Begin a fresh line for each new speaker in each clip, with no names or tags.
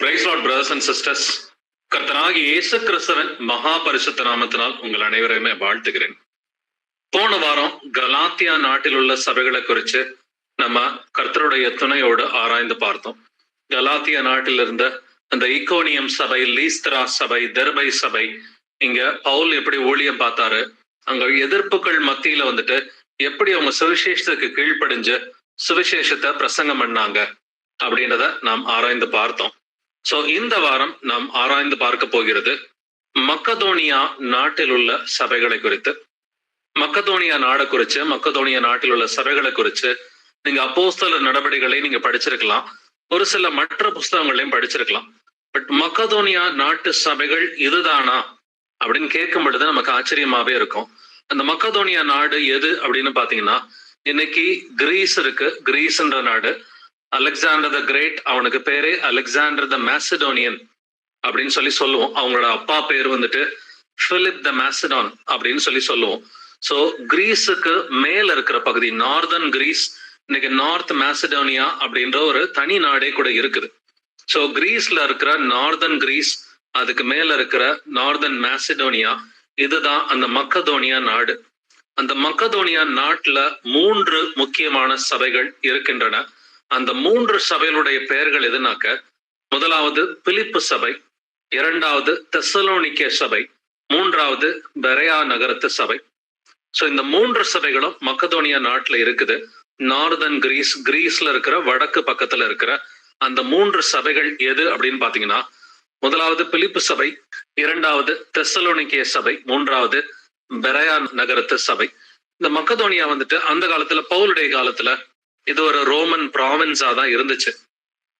Price Lord brothers and sisters. கர்த்தராகிய இயேசு கிறிஸ்துவின் மகா பரிசுத்த நாமத்தினால் உங்கள் அனைவரையுமே வாழ்த்துகிறேன். போன வாரம் கலாத்தியா நாட்டில் உள்ள சபைகளை குறித்து நம்ம கர்த்தருடைய துணையோடு ஆராய்ந்து பார்த்தோம். கலாத்தியா நாட்டில் இருந்த அந்த இக்கோனியம் சபை, லீஸ்திரா சபை, தெர்பை சபை, இங்க பவுல் எப்படி ஊழியம் பார்த்தாரு, அங்க எதிர்ப்புகள் மத்தியில எப்படி அவங்க சுவிசேஷத்துக்கு கீழ்ப்படிஞ்சு சுவிசேஷத்தை பிரசங்கம் பண்ணாங்க அப்படின்றத நாம் ஆராய்ந்து பார்த்தோம். சோ இந்த வாரம் நாம் ஆராய்ந்து பார்க்க போகிறது மக்கதோனியா நாட்டில் உள்ள சபைகளை குறித்து. மக்கதோனியா நாடை குறித்து, மக்கதோனியா நாட்டில் உள்ள சபைகளை குறித்து நீங்க அப்போஸ்தலர் நடவடிக்கைகளை நீங்க படிச்சிருக்கலாம், ஒரு சில மற்ற புஸ்தகங்களையும் படிச்சிருக்கலாம். பட் மக்கதோனியா நாட்டு சபைகள் இதுதானா அப்படின்னு கேட்கும் பொழுது நமக்கு ஆச்சரியமாவே இருக்கும். அந்த மக்கதோனியா நாடு எது அப்படின்னு பாத்தீங்கன்னா, இன்னைக்கு கிரீஸ் இருக்கு. கிரீஸ்ன்ற நாடு, அலெக்சாண்டர் த கிரேட், அவனுக்கு பேரே அலெக்சாண்டர் த மேசிடோனியன் அப்படின்னு சொல்லுவோம். அவங்களோட அப்பா பேர் பிலிப் த மேசிடான் அப்படின்னு சொல்லுவோம். ஸோ கிரீஸுக்கு மேல இருக்கிற பகுதி நார்தர்ன் கிரீஸ், இன்னைக்கு நார்த் மேசிடோனியா அப்படின்ற ஒரு தனி நாடே கூட இருக்குது. ஸோ கிரீஸ்ல இருக்கிற நார்தர்ன் கிரீஸ், அதுக்கு மேல இருக்கிற நார்தர்ன் மேசிடோனியா, இதுதான் அந்த மக்கதோனியா நாடு. அந்த மக்கதோனியா நாட்டுல 3 முக்கியமான சபைகள் இருக்கின்றன. அந்த 3 சபைகளுடைய பெயர்கள் எதுனாக்க, முதலாவது பிலிப்பு சபை, இரண்டாவது தெசலோனிக்கே சபை, மூன்றாவது பெரேயா நகரத்து சபை. ஸோ இந்த 3 சபைகளும் மக்கதோனியா நாட்டுல இருக்குது. நார்தர்ன் கிரீஸ், கிரீஸ்ல இருக்கிற வடக்கு பக்கத்துல இருக்கிற அந்த 3 சபைகள் எது அப்படின்னு பாத்தீங்கன்னா, முதலாவது பிலிப்பு சபை, இரண்டாவது தெசலோனிக்கே சபை, மூன்றாவது பெரேயா நகரத்து சபை. இந்த மக்கதோனியா அந்த காலத்துல, பவுலுடைய காலத்துல இது ஒரு ரோமன் ப்ராவின்ஸா தான் இருந்துச்சு.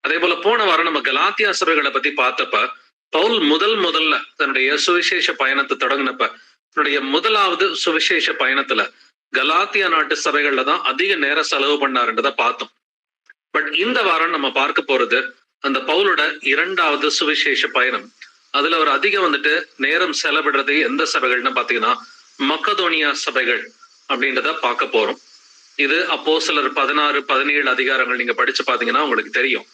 அதே போல போன வாரம் நம்ம கலாத்தியா சபைகளை பத்தி பார்த்தப்ப, பவுல் முதல்ல தன்னுடைய சுவிசேஷ பயணத்தை தொடங்கினப்ப, தன்னுடைய முதலாவது சுவிசேஷ பயணத்துல கலாத்தியா நாட்டு சபைகள்ல தான் அதிக நேரம் செலவு பண்ணாருன்றதை பார்த்தோம். பட் இந்த வாரம் நம்ம பார்க்க போறது அந்த பவுலோட 2வது சுவிசேஷ பயணம். அதுல அவர் அதிகம் நேரம் செலவிடுறது எந்த சபைகள்னு பாத்தீங்கன்னா, மக்கதோனியா சபைகள் அப்படின்றத பார்க்க போறோம். இது அப்போஸ்தலர் 16, 17 அதிகாரங்கள் நீங்க படிச்சு பாத்தீங்கன்னா உங்களுக்கு தெரியும்.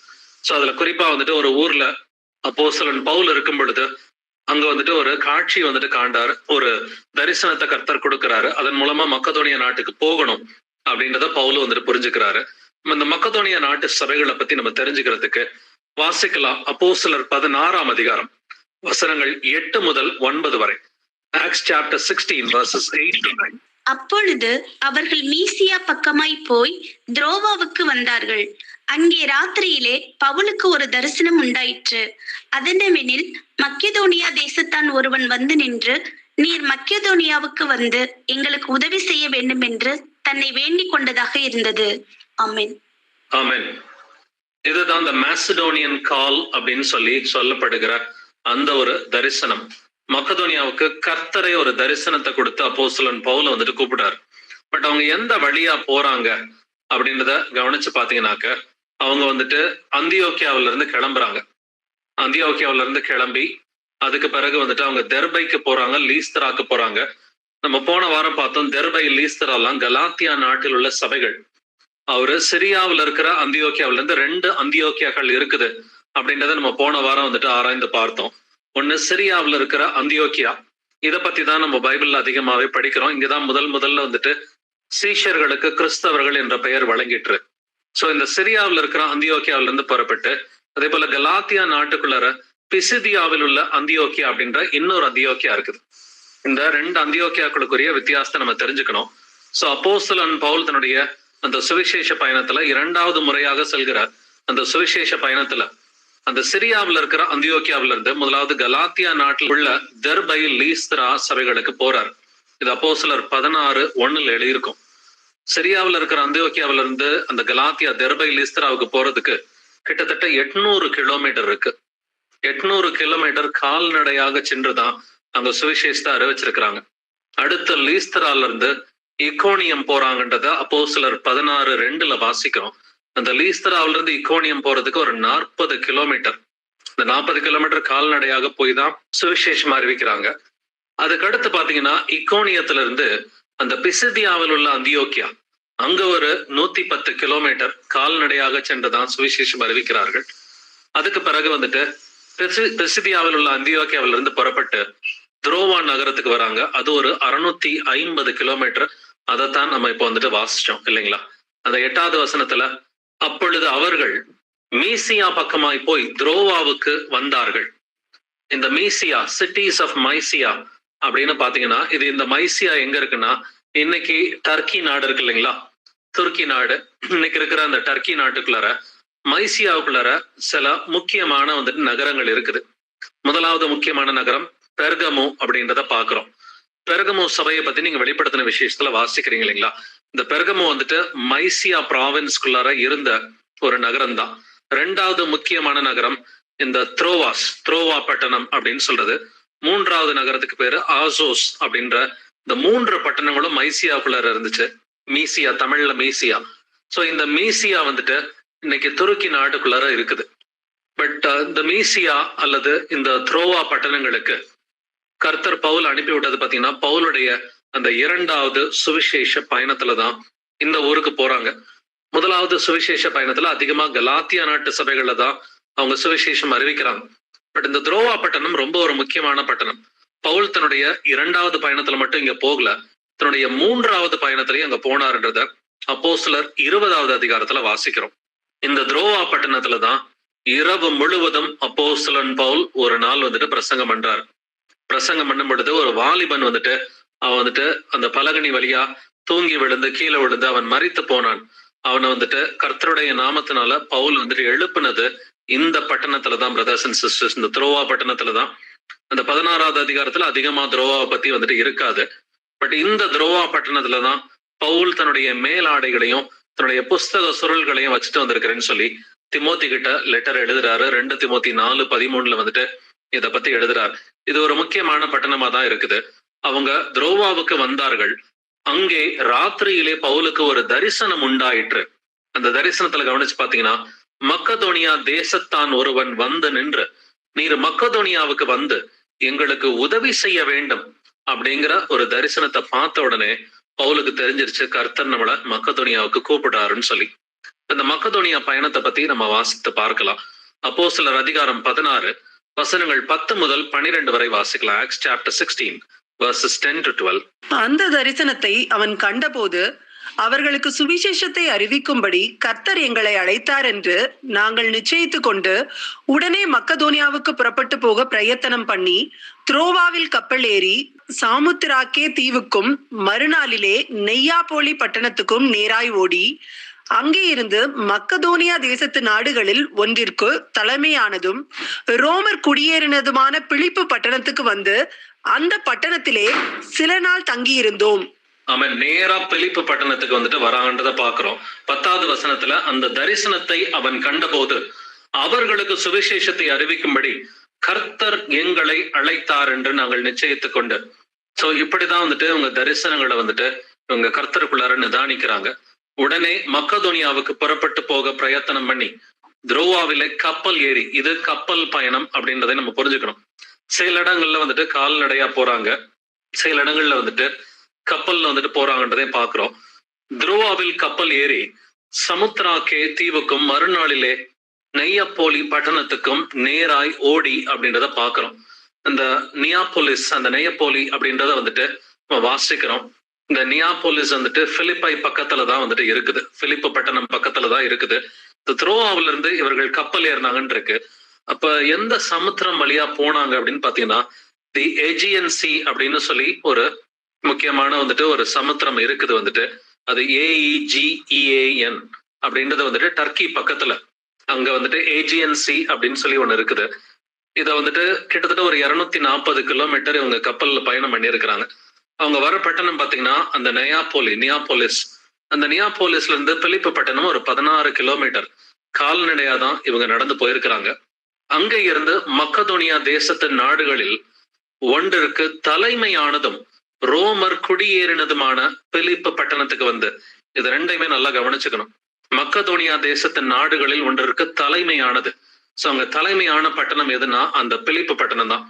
ஸோ அதுல குறிப்பா ஒரு ஊர்ல அப்போஸ்தலன் பவுல் இருக்கும் பொழுது அங்க ஒரு காட்சி காண்டாரு, ஒரு தரிசனத்தை கர்த்தர் கொடுக்கிறாரு. அதன் மூலமா மக்கதோனியா நாட்டுக்கு போகணும் அப்படின்றத பவுல் புரிஞ்சுக்கிறாரு. இந்த மக்கதோனியா நாட்டு சபைகளை பத்தி நம்ம தெரிஞ்சுக்கிறதுக்கு வாசிக்கலாம் அப்போஸ்தலர் 16ஆம் அதிகாரம், வசனங்கள் 8 முதல் 9 வரை. Acts chapter 16 verses 8 to 9.
அப்பொழுது அவர்கள் மீசியா பக்கமாய் போய் துரோவாவுக்கு வந்தார்கள். அங்கே ராத்திரியிலே பவுலுக்கு ஒரு தரிசனம் உண்டாயிற்று. அதனவெனில் மக்கெதோனியா தேசத்தான் ஒருவன் வந்து நின்று, நீர் மக்கெதோனியாவுக்கு வந்து எங்களுக்கு உதவி செய்ய வேண்டும் என்று தன்னை வேண்டிக் கொண்டதாக இருந்தது. ஆமென்.
ஆமென். இதுதான் இந்த மேசிடோனியன் கால் அப்படின்னு சொல்லப்படுகிற அந்த ஒரு தரிசனம். மக்கதோனியாவுக்கு கர்த்தரை ஒரு தரிசனத்தை கொடுத்து அப்போஸ்தலன் பவுல கூப்பிடாரு. பட் அவங்க எந்த வழியா போறாங்க அப்படின்றத கவனிச்சு பாத்தீங்கன்னாக்க, அவங்க அந்தியோக்கியாவில இருந்து கிளம்புறாங்க. அந்தியோக்கியாவில இருந்து கிளம்பி அதுக்கு பிறகு அவங்க தெர்பைக்கு போறாங்க, லீஸ்தராக்கு போறாங்க. நம்ம போன வாரம் பார்த்தோம், தெர்பை, லீஸ்தராலாம் கலாத்தியா நாட்டில் உள்ள சபைகள். அவரு சிரியாவில் இருக்கிற அந்தியோக்கியாவில இருந்து 2 அந்தியோக்கியாக்கள் இருக்குது அப்படின்றத நம்ம போன வாரம் ஆராய்ந்து பார்த்தோம். ஒண்ணு சிரியாவில் இருக்கிற அந்தியோக்கியா, இதை பத்தி தான் நம்ம பைபிள்ல அதிகமாவே படிக்கிறோம். இங்கதான் முதல்ல சீஷர்களுக்கு கிறிஸ்தவர்கள் என்ற பெயர் வழங்கிட்டு. சோ இந்த சிரியாவில் இருக்கிற அந்தியோக்கியாவில இருந்து புறப்பட்டு, அதே போல கலாத்தியா நாட்டுக்குள்ளார பிசிதியாவில் உள்ள அந்தியோக்கியா அப்படின்ற இன்னொரு அந்தியோக்கியா இருக்குது. இந்த 2 அந்தியோக்கியாக்களுக்குரிய வித்தியாசத்தை நம்ம தெரிஞ்சுக்கணும். சோ அப்போஸ்தலன் பவுல் தன்னுடைய அந்த சுவிசேஷ பயணத்துல 2வது முறையாக செல்கிறார். அந்த சுவிசேஷ பயணத்துல அந்த சிரியாவில் இருக்கிற அந்தியோக்கியாவில இருந்து முதலாவது கலாத்தியா நாட்டில் உள்ள தெர்பை, லீஸ்திரா சபைகளுக்கு போறார். இது அப்போஸ்தலர் 16:1 எழுதியிருக்கும். சிரியாவில் இருக்கிற அந்தியோக்கியாவில இருந்து அந்த கலாத்தியா, தெர்பை, லீஸ்திராவுக்கு போறதுக்கு கிட்டத்தட்ட 800 கிலோமீட்டர் இருக்கு. 800 கிலோமீட்டர் கால்நடையாக சென்றுதான் அங்க சுவிசேஷத்தை அறிவிச்சிருக்கிறாங்க. அடுத்த லீஸ்திரால இருந்து இக்கோனியம் போறாங்கன்றத அப்போஸ்தலர் 16:2 வாசிக்கிறோம். அந்த லீஸ்தராவில இருந்து இக்கோனியம் போறதுக்கு ஒரு 40 கிலோமீட்டர். இந்த 40 கிலோமீட்டர் கால்நடையாக போய் தான் சுவிசேஷம் அறிவிக்கிறாங்க. அதுக்கு அடுத்து பாத்தீங்கன்னா, இக்கோனியத்துல இருந்து அந்த பிசிதியாவில் உள்ள அந்தியோக்கியா, அங்க ஒரு 110 கிலோமீட்டர் கால்நடையாக சென்றுதான் சுவிசேஷம் அறிவிக்கிறார்கள். அதுக்கு பிறகு வந்துட்டு பிசிதியாவில் உள்ள அந்தியோக்கியாவில இருந்து புறப்பட்டு துரோவா நகரத்துக்கு வராங்க. அது ஒரு 650 கிலோமீட்டர். அதைத்தான் நம்ம இப்போ வந்துட்டு வாசிச்சோம் இல்லைங்களா? அந்த 8வது வசனத்துல, அப்பொழுது அவர்கள் மீசியா பக்கமாய் போய் துரோவாவுக்கு வந்தார்கள். இந்த மீசியா, சிட்டிஸ் ஆஃப் மைசியா அப்படின்னு பாத்தீங்கன்னா, இது இந்த மைசியா எங்க இருக்குன்னா, இன்னைக்கு டர்க்கி நாடு இருக்கு இல்லைங்களா? துருக்கி நாடு. இன்னைக்கு இருக்கிற அந்த டர்க்கி நாட்டுக்குள்ளார மைசியாவுக்குள்ளார சில முக்கியமான வந்துட்டு நகரங்கள் இருக்குது. முதலாவது முக்கியமான நகரம் பெர்கமோ அப்படின்றத பாக்குறோம். பெர்கமோ சபையை பத்தி நீங்க வெளிப்படுத்தின விசேஷத்துல வாசிக்கிறீங்க இல்லைங்களா? இந்த பெர்கமோ வந்துட்டு மைசியா ப்ராவின்ஸ்குள்ளார இருந்த ஒரு நகரம் தான். 2வது முக்கியமான நகரம் இந்த த்ரோவா பட்டணம் அப்படின்னு சொல்றது. 3வது நகரத்துக்கு பேரு ஆசோஸ் அப்படின்ற இந்த 3 பட்டணங்களும் மைசியாவுக்குள்ளார இருந்துச்சு. மீசியா, தமிழ்ல மீசியா. சோ இந்த மீசியா வந்துட்டு இன்னைக்கு துருக்கி நாட்டுக்குள்ளார இருக்குது. பட் இந்த மீசியா அல்லது இந்த த்ரோவா பட்டணங்களுக்கு கர்த்தர் பவுல் அனுப்பி விட்டது பாத்தீங்கன்னா, பவுலுடைய அந்த 2வது சுவிசேஷ பயணத்துலதான் இந்த ஊருக்கு போறாங்க. முதலாவது சுவிசேஷ பயணத்துல அதிகமா கலாத்தியா நாட்டு சபைகள்ல தான் அவங்க சுவிசேஷம் அறிவிக்கிறாங்க. பட் இந்த துரோவா பட்டணம் ரொம்ப ஒரு முக்கியமான பட்டணம். பவுல் தன்னுடைய 2வது பயணத்துல மட்டும் இங்க போகல, தன்னுடைய 3வது பயணத்திலையும் அங்க போனாருன்றத அப்போஸ்தலர் 20வது அதிகாரத்துல வாசிக்கிறோம். இந்த துரோவா பட்டணத்துலதான் இரவு முழுவதும் அப்போஸ்தலன் பவுல் ஒரு நாள் வந்துட்டு பிரசங்கம் பண்றாரு. பிரசங்கம் பண்ணும் பொழுது ஒரு வாலிபன் வந்துட்டு அவன் வந்துட்டு அந்த பலகனி வழியா தூங்கி விழுந்து கீழே விழுந்து அவன் மரித்து போனான். அவனை வந்துட்டு கர்த்தருடைய நாமத்தினால பவுல் வந்துட்டு எழுப்புனது இந்த பட்டணத்துலதான் பிரதர்ஸ் அண்ட் சிஸ்டர்ஸ், இந்த துரோவா பட்டணத்துலதான். அந்த 16வது அதிகாரத்துல அதிகமா துரோவாவை பத்தி வந்துட்டு இருக்காது. பட் இந்த துரோவா பட்டணத்துலதான் பவுல் தன்னுடைய மேலாடைகளையும் தன்னுடைய புஸ்தக சுருள்களையும் வச்சுட்டு வந்திருக்கிறேன்னு சொல்லி திமோத்தி கிட்ட லெட்டர் எழுதுறாரு. 2 திமோத்தி 4:13 வந்துட்டு இதை பத்தி எழுதுறாரு. இது ஒரு முக்கியமான பட்டணமா தான் இருக்குது. அவங்க துரோவாவுக்கு வந்தார்கள். அங்கே ராத்திரியிலே பவுலுக்கு ஒரு தரிசனம் உண்டாயிற்று. அந்த தரிசனத்துல கவனிச்சு பாத்தீங்கன்னா, மக்கதோனியா தேசத்தான் ஒருவன் வந்து நின்று, நீர் மக்கதோனியாவுக்கு வந்து எங்களுக்கு உதவி செய்ய வேண்டும் அப்படிங்கிற ஒரு தரிசனத்தை பார்த்த உடனே பவுலுக்கு தெரிஞ்சிருச்சு கர்த்தர் நம்மள மக்கதோனியாவுக்கு கூப்பிடுறாருன்னு சொல்லி. இந்த மக்கதோனியா பயணத்தை பத்தி நம்ம வாசித்து பார்க்கலாம். அப்போஸ்தலர் அதிகாரம் 16 வசனங்கள் 10 முதல் 12 வரை வாசிக்கலாம். Acts chapter 16 verses 10 to 12.
அந்த தரிசனத்தை அவன் கண்டபோது, அவர்களுக்கு சுவிசேஷத்தை அறிவிக்கும்படி கர்த்தர் எங்களை அழைத்தார் என்று நாங்கள் நிச்சயித்துக் கொண்டு உடனே மக்கதோனியாவுக்கு புறப்பட்டு போக பிரயத்தனம் பண்ணி துரோவாவில் கப்பல் ஏறி சாமுத்திராக்கே தீவுக்கும் மறுநாளிலே நெய்யாப்போலி பட்டணத்துக்கும் நேராய் ஓடி அங்கே இருந்து மக்கதோனியா தேசத்து நாடுகளில் ஒன்றிற்கு தலைமையானதும் ரோமர் குடியேறினதுமான பிலிப்பு பட்டணத்துக்கு வந்து அந்த பட்டணத்திலே சில நாள் தங்கியிருந்தோம்.
அவன் நேரா பிலிப்பு பட்டணத்துக்கு வந்துட்டு வரான்றத பாக்குறோம். 10வது வசனத்துல, அந்த தரிசனத்தை அவன் கண்டபோது அவர்களுக்கு சுவிசேஷத்தை அறிவிக்கும்படி கர்த்தர் எங்களை அழைத்தார் என்று நாங்கள் நிச்சயித்துக் கொண்டு. சோ இப்படிதான் வந்துட்டு இவங்க தரிசனங்களை வந்துட்டு இவங்க கர்த்தருக்குள்ளார நிதானிக்கிறாங்க. உடனே மக்கதோனியாவுக்கு புறப்பட்டு போக பிரயத்தனம் பண்ணி துரோவாவில கப்பல் ஏறி, இது கப்பல் பயணம் அப்படின்றதை நம்ம புரிஞ்சுக்கணும். சில இடங்கள்ல வந்துட்டு கால்நடையா போறாங்க, சில இடங்கள்ல வந்துட்டு கப்பல்ல வந்துட்டு போறாங்கன்றதை பாக்குறோம். துரோவாவில் கப்பல் ஏறி சமுத்திராக்கே தீவுக்கும் மறுநாளிலே நெய்யப்போலி பட்டணத்துக்கும் நேராய் ஓடி அப்படின்றத பாக்குறோம். அந்த நியாபோலிஸ், அந்த நெய்யப்போலி அப்படின்றத வந்துட்டு நம்ம வாசிக்கிறோம். இந்த நியாபோலிஸ் வந்துட்டு பிலிப்பை பக்கத்துலதான் வந்துட்டு இருக்குது, பிலிப்பு பட்டணம் பக்கத்துலதான் இருக்குது. இந்த துரோவாவில இருந்து இவர்கள் கப்பல் ஏறினாங்கன்னு இருக்கு. அப்ப எந்த சமுத்திரம் வழியா போனாங்க அப்படின்னு பாத்தீங்கன்னா, தி ஏஜியன் சி அப்படின்னு சொல்லி ஒரு முக்கியமான வந்துட்டு ஒரு சமுத்திரம் இருக்குது வந்துட்டு. அது AEGEAN அப்படின்றது வந்துட்டு டர்க்கி பக்கத்துல அங்க வந்துட்டு ஏஜியன் சி அப்படின்னு சொல்லி ஒண்ணு இருக்குது. இத வந்துட்டு கிட்டத்தட்ட ஒரு 240 கிலோமீட்டர் இவங்க கப்பல்ல பயணம் பண்ணியிருக்கிறாங்க. அவங்க வர பட்டணம் பாத்தீங்கன்னா அந்த நியாபோலிஸ். அந்த நியாபோலிஸ்ல இருந்து பிலிப்பு பட்டணம் ஒரு 16 கிலோமீட்டர் கால்நடையா தான் இவங்க நடந்து போயிருக்கிறாங்க. அங்க இருந்து மக்கதோனியா தேசத்தின் நாடுகளில் ஒன்றிற்கு தலைமையானதும் ரோமர் குடியேறினதுமான பிலிப்பு பட்டணத்துக்கு வந்து, இது ரெண்டையுமே நல்லா கவனிச்சுக்கணும். மக்கதோனியா தேசத்தின் நாடுகளில் ஒன்றிற்கு தலைமையானது. சோ அங்க தலைமையான பட்டணம் எதுனா அந்த பிலிப்பு பட்டணம் தான்.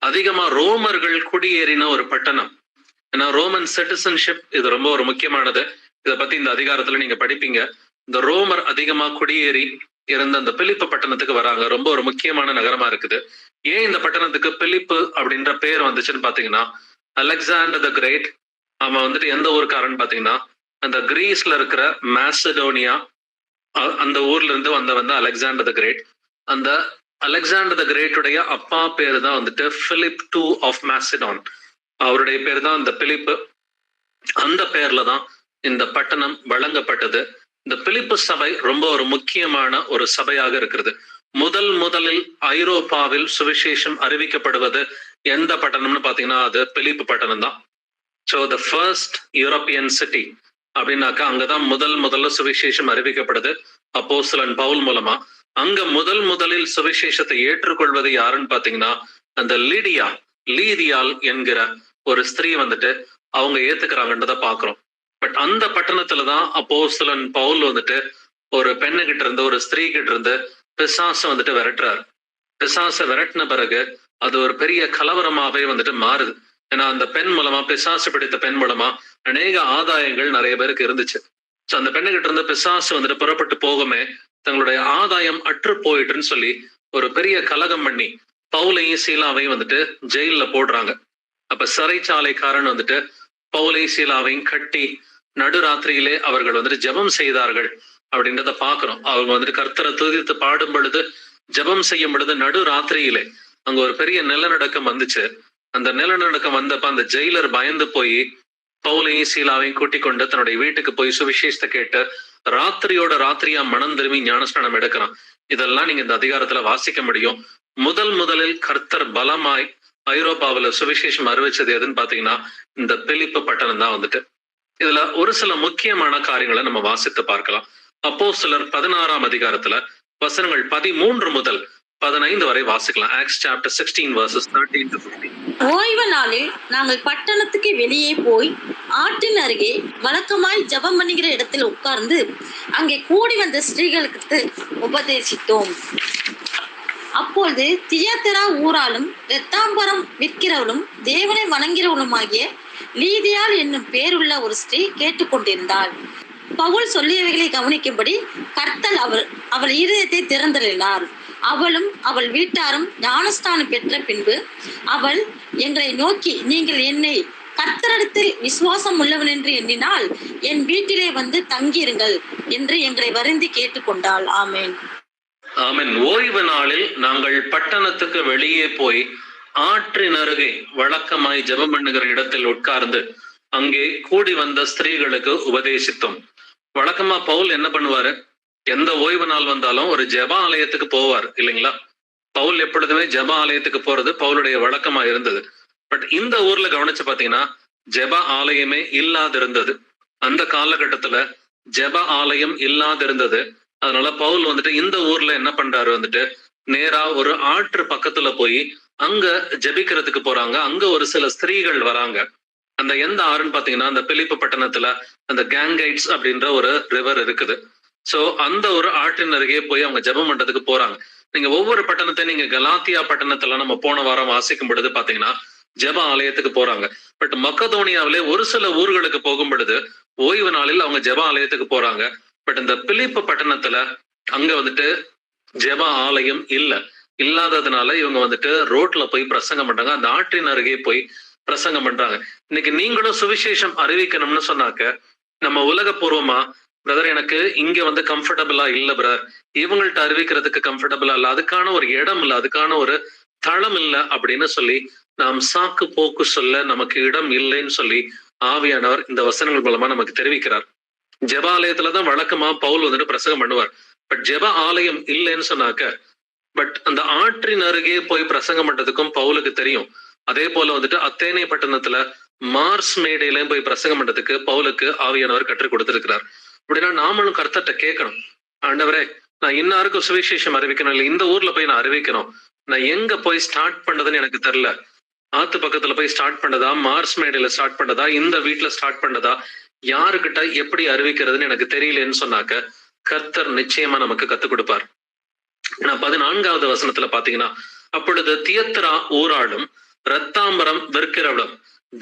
அதிகமா ரோமர்கள் குடியேறின ஒரு பட்டணம். ஏன்னா ரோமன் சிட்டிசன்ஷிப் இது ரொம்ப ஒரு முக்கியமானது. இதை பத்தி இந்த அதிகாரத்துல நீங்க படிப்பீங்க. இந்த ரோமர் அதிகமா குடியேறி இருந்த அந்த பிலிப்பு பட்டணத்துக்கு வராங்க. ரொம்ப ஒரு முக்கியமான நகரமா இருக்குது. ஏன் இந்த பட்டணத்துக்கு பிலிப்பு அப்படின்ற பேர் வந்துச்சுன்னு பாத்தீங்கன்னா, அலெக்சாண்டர் த கிரேட் அவன் வந்துட்டு எந்த ஊருக்காரன்னு பாத்தீங்கன்னா, அந்த கிரீஸ்ல இருக்கிற மாசிடோனியா அந்த ஊர்ல இருந்து வந்த அலெக்சாண்டர் த கிரேட். அந்த அலெக்சாண்டர் த கிரேட்டுடைய அப்பா பேரு தான் வந்துட்டு பிலிப் II ஆஃப் மாசிடான். அவருடைய பேர் தான் இந்த பிலிப்பு. அந்த பேர்ல தான் இந்த பட்டணம் வழங்கப்பட்டது. இந்த பிலிப்பு சபை ரொம்ப ஒரு முக்கியமான ஒரு சபையாக இருக்கிறது. முதலில் ஐரோப்பாவில் சுவிசேஷம் அறிவிக்கப்படுவது எந்த பட்டணம்னு பாத்தீங்கன்னா அது பிலிப்பு பட்டணம் தான். So the first European city அப்படின்னாக்கா அங்கதான் முதல்ல சுவிசேஷம் அறிவிக்கப்படுது அப்போஸ்தலன் பவுல் மூலமா. அங்க முதலில் சுவிசேஷத்தை ஏற்றுக்கொள்வது யாருன்னு பாத்தீங்கன்னா அந்த லீதியால் என்கிற ஒரு ஸ்திரீ வந்துட்டு அவங்க ஏத்துக்கிறாங்கன்றத பாக்குறோம். பட் அந்த பட்டணத்துலதான் அப்போஸ்தலன் பவுல் வந்துட்டு ஒரு பெண்ணுகிட்ட இருந்து ஒரு ஸ்திரீ கிட்ட இருந்து பிசாசை வந்துட்டு விரட்டுறாரு. பிசாசை விரட்டின பிறகு அது ஒரு பெரிய கலவரமாவே வந்துட்டு மாறுது. ஏன்னா அந்த பெண் மூலமா, பிசாசு பிடித்த பெண் மூலமா அநேக ஆதாயங்கள் நிறைய பேருக்கு இருந்துச்சு. ஸோ அந்த பெண்ணுகிட்ட இருந்து பிசாசு வந்துட்டு புறப்பட்டு போகுமே தங்களுடைய ஆதாயம் அற்று போயிட்டுன்னு சொல்லி ஒரு பெரிய கலகம் பண்ணி பவுலையும் சீலாவையும் வந்துட்டு ஜெயில போடுறாங்க. அப்ப சிறைச்சாலைக்காரன் வந்துட்டு பவுலையும் சீலாவையும் கட்டி நடுராத்திரியிலே அவர்கள் வந்துட்டு ஜெபம் செய்தார்கள் அப்படின்றத பாக்குறோம். அவங்க வந்துட்டு கர்த்தரை துதித்து பாடும் பொழுது, ஜெபம் செய்யும் பொழுது நடுராத்திரியிலே அங்க ஒரு பெரிய நிலநடுக்கம் வந்துச்சு. அந்த நிலநடுக்கம் வந்தப்ப அந்த ஜெயிலர் பயந்து போய் பவுலையும் சீலாவையும் கூட்டிக் கொண்டு தன்னுடைய வீட்டுக்கு போய் சுவிசேஷத்தை கேட்டு ராத்திரியா மனம் திரும்பி ஞானஸ்நானம் எடுக்கிறான். இதெல்லாம் நீங்க இந்த அதிகாரத்துல வாசிக்க முடியும். முதலில் கர்த்தர் பலமாய் ஐரோப்பாவில சுவிசேஷம் அறிவிச்சது எதுன்னு பாத்தீங்கன்னா இந்த பிலிப்பு பட்டணம் தான் வந்துட்டு. இதுல ஒரு சில முக்கியமான காரியங்களை நம்ம வாசித்து பார்க்கலாம். அப்போஸ்தலர் 16ஆம் அதிகாரத்துல வசனங்கள் 13 முதல் 15 வரை வாசிக்கலாம். Acts chapter 16 verses 13 to 15.
ஓய்வு நாளில் நாங்கள் பட்டணத்துக்கு வெளியே போய் ஆற்றின் அருகே வழக்கமாய் ஜெபம் பண்ணுகிற இடத்தில் உட்கார்ந்து அங்கே கூடி வந்த ஸ்திரீகளுக்கு உபதேசித்தோம். அப்பொழுது தியத்திரா ஊராலும் இரத்தாம்பரம் விற்கிறவளும் தேவனை வணங்கிறவளுமாகிய லீதியாள் என்னும் பேருள்ள ஒரு ஸ்திரீ கேட்டுக்கொண்டிருந்தாள். பவுல் சொல்லியவைகளை கவனிக்கும்படி கர்த்தர் அவள் இருதயத்தை திறந்தளினார். அவளும் அவள் வீட்டாரும் ஞானஸ்தானம் பெற்ற பின்பு அவள் எங்களை நோக்கி, நீங்கள் என்னை கர்த்தரிடத்தில் விசுவாசம் உள்ளவன் என்று எண்ணினால் என் வீட்டிலே வந்து தங்கியிருங்கள் என்று எங்களை வருந்தி கேட்டுக்கொண்டாள். ஆமேன்.
ஆமென். ஓய்வு நாளில் நாங்கள் பட்டணத்துக்கு வெளியே போய் ஆற்றின் அருகே வழக்கமாய் ஜெபம் பண்ணுகிற இடத்தில் உட்கார்ந்து அங்கே கூடி வந்த ஸ்திரீகளுக்கு உபதேசித்தோம். வழக்கமா பவுல் என்ன பண்ணுவாரு? எந்த ஓய்வு நாள் வந்தாலும் ஒரு ஜெப ஆலயத்துக்கு போவார் இல்லைங்களா? பவுல் எப்பொழுதுமே ஜெப ஆலயத்துக்கு போறது பவுலுடைய வழக்கமா இருந்தது. பட் இந்த ஊர்ல கவனிச்சு பாத்தீங்கன்னா ஜெப ஆலயமே இல்லாதிருந்தது. அந்த காலகட்டத்துல ஜெப ஆலயம் இல்லாதிருந்தது. அதனால பவுல் வந்துட்டு இந்த ஊர்ல என்ன பண்றாரு வந்துட்டு நேரா ஒரு ஆற்று பக்கத்துல போய் அங்க ஜெபிக்கிறதுக்கு போறாங்க. அங்க ஒரு சில ஸ்திரீகள் வராங்க. அந்த எந்த ஆறுன்னு பாத்தீங்கன்னா அந்த பிலிப்பு பட்டணத்துல அந்த கேங்கைட்ஸ் அப்படின்ற ஒரு ரிவர் இருக்குது. சோ அந்த ஒரு ஆற்றின் அருகே போய் அவங்க ஜெபம் பண்றதுக்கு போறாங்க. நீங்க ஒவ்வொரு பட்டணத்தை நீங்க கலாத்தியா பட்டணத்துல நம்ம போன வாரம் வாசிக்கும் பொழுது பாத்தீங்கன்னா ஜெப ஆலயத்துக்கு போறாங்க. பட் மக்கதோனியாவிலே ஒரு சில ஊர்களுக்கு போகும் பொழுது ஓய்வு நாளில் அவங்க ஜெப ஆலயத்துக்கு போறாங்க. பட் இந்த பிலிப்பு பட்டணத்துல அங்க வந்துட்டு ஜெப ஆலயம் இல்லாததுனால இவங்க வந்துட்டு ரோட்ல போய் பிரசங்கம் பண்றாங்க. அந்த ஆற்றின் அருகே போய் பிரசங்கம் பண்றாங்க. இன்னைக்கு நீங்களும் சுவிசேஷம் அறிவிக்கணும்னு சொன்னாக்க நம்ம உலகபூர்வமா, பிரதர் எனக்கு இங்க வந்து கம்ஃபர்டபுளா இல்ல பிரதர், இவங்கள்ட்ட அறிவிக்கிறதுக்கு கம்ஃபர்டபுளா இல்ல, அதுக்கான ஒரு இடம் இல்ல, அதுக்கான ஒரு தளம் இல்ல அப்படின்னு சொல்லி நாம் சாக்கு போக்கு சொல்ல நமக்கு இடம் இல்லைன்னு சொல்லி ஆவியானவர் இந்த வசனங்கள் மூலமா நமக்கு தெரிவிக்கிறார். ஜெப ஆலயத்துலதான் வழக்கமா பவுல் வந்துட்டு பிரசங்கம் பண்ணுவார். பட் ஜெப ஆலயம் இல்லைன்னு சொன்னாக்க, பட் அந்த ஆற்றின் அருகே போய் பிரசங்கம் பண்றதுக்கும் பவுலுக்கு தெரியும். அதே போல வந்துட்டு அத்தேனே பட்டணத்துல மார்ஸ் மேடையிலையும் போய் பிரசங்கம் பண்றதுக்கு பவுலுக்கு ஆவியானவர் கற்றுக் கொடுத்திருக்கிறார். அப்படின்னா நாமளும் கர்த்தர்ட்ட கேட்கணும், ஆண்டவரே நான் இன்னாருக்கும் சுவிசேஷம் அறிவிக்கணும், இல்லை இந்த ஊர்ல போய் நான் அறிவிக்கணும், நான் எங்க போய் ஸ்டார்ட் பண்றதுன்னு எனக்கு தெரியல. ஆத்து பக்கத்துல போய் ஸ்டார்ட் பண்ணதா, மார்ஸ் மேடையில ஸ்டார்ட் பண்ணதா, இந்த வீட்டுல ஸ்டார்ட் பண்ணதா, யாருக்கிட்ட எப்படி அறிவிக்கிறதுன்னு எனக்கு தெரியலன்னு சொன்னாக்க கர்த்தர் நிச்சயமா நமக்கு கத்துக் கொடுப்பார். ஏன்னா 14வது வசனத்துல பாத்தீங்கன்னா, அப்பொழுது தியத்திரா ஊராளும் இரத்தாம்பரம் விற்கிறவளும்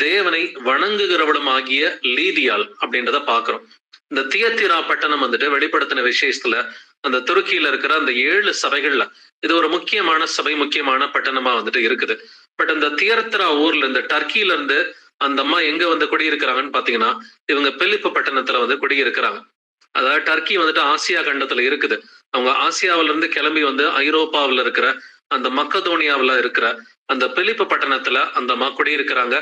தேவனை வணங்குகிறவளும் ஆகிய லீதியாள் அப்படின்றத பாக்குறோம். இந்த தியத்திரா பட்டணம் வந்துட்டு வெளிப்படுத்தின விசேஷத்துல அந்த துருக்கியில இருக்கிற அந்த 7 சபைகள்ல இது ஒரு முக்கியமான சபை, முக்கியமான பட்டணமா வந்துட்டு இருக்குது. பட் அந்த தியரத்ரா ஊர்ல இருந்து, டர்க்கியில இருந்து அந்த அம்மா எங்க வந்து குடியிருக்கிறாங்கன்னு பாத்தீங்கன்னா, இவங்க பிலிப்பு பட்டணத்துல வந்து குடியிருக்கிறாங்க. அதாவது டர்க்கி வந்துட்டு ஆசியா கண்டத்துல இருக்குது. அவங்க ஆசியாவில இருந்து கிளம்பி வந்து ஐரோப்பாவில இருக்கிற அந்த மக்கதோனியாவில இருக்கிற அந்த பிலிப்பு பட்டணத்துல அந்த அம்மா குடியிருக்கிறாங்க.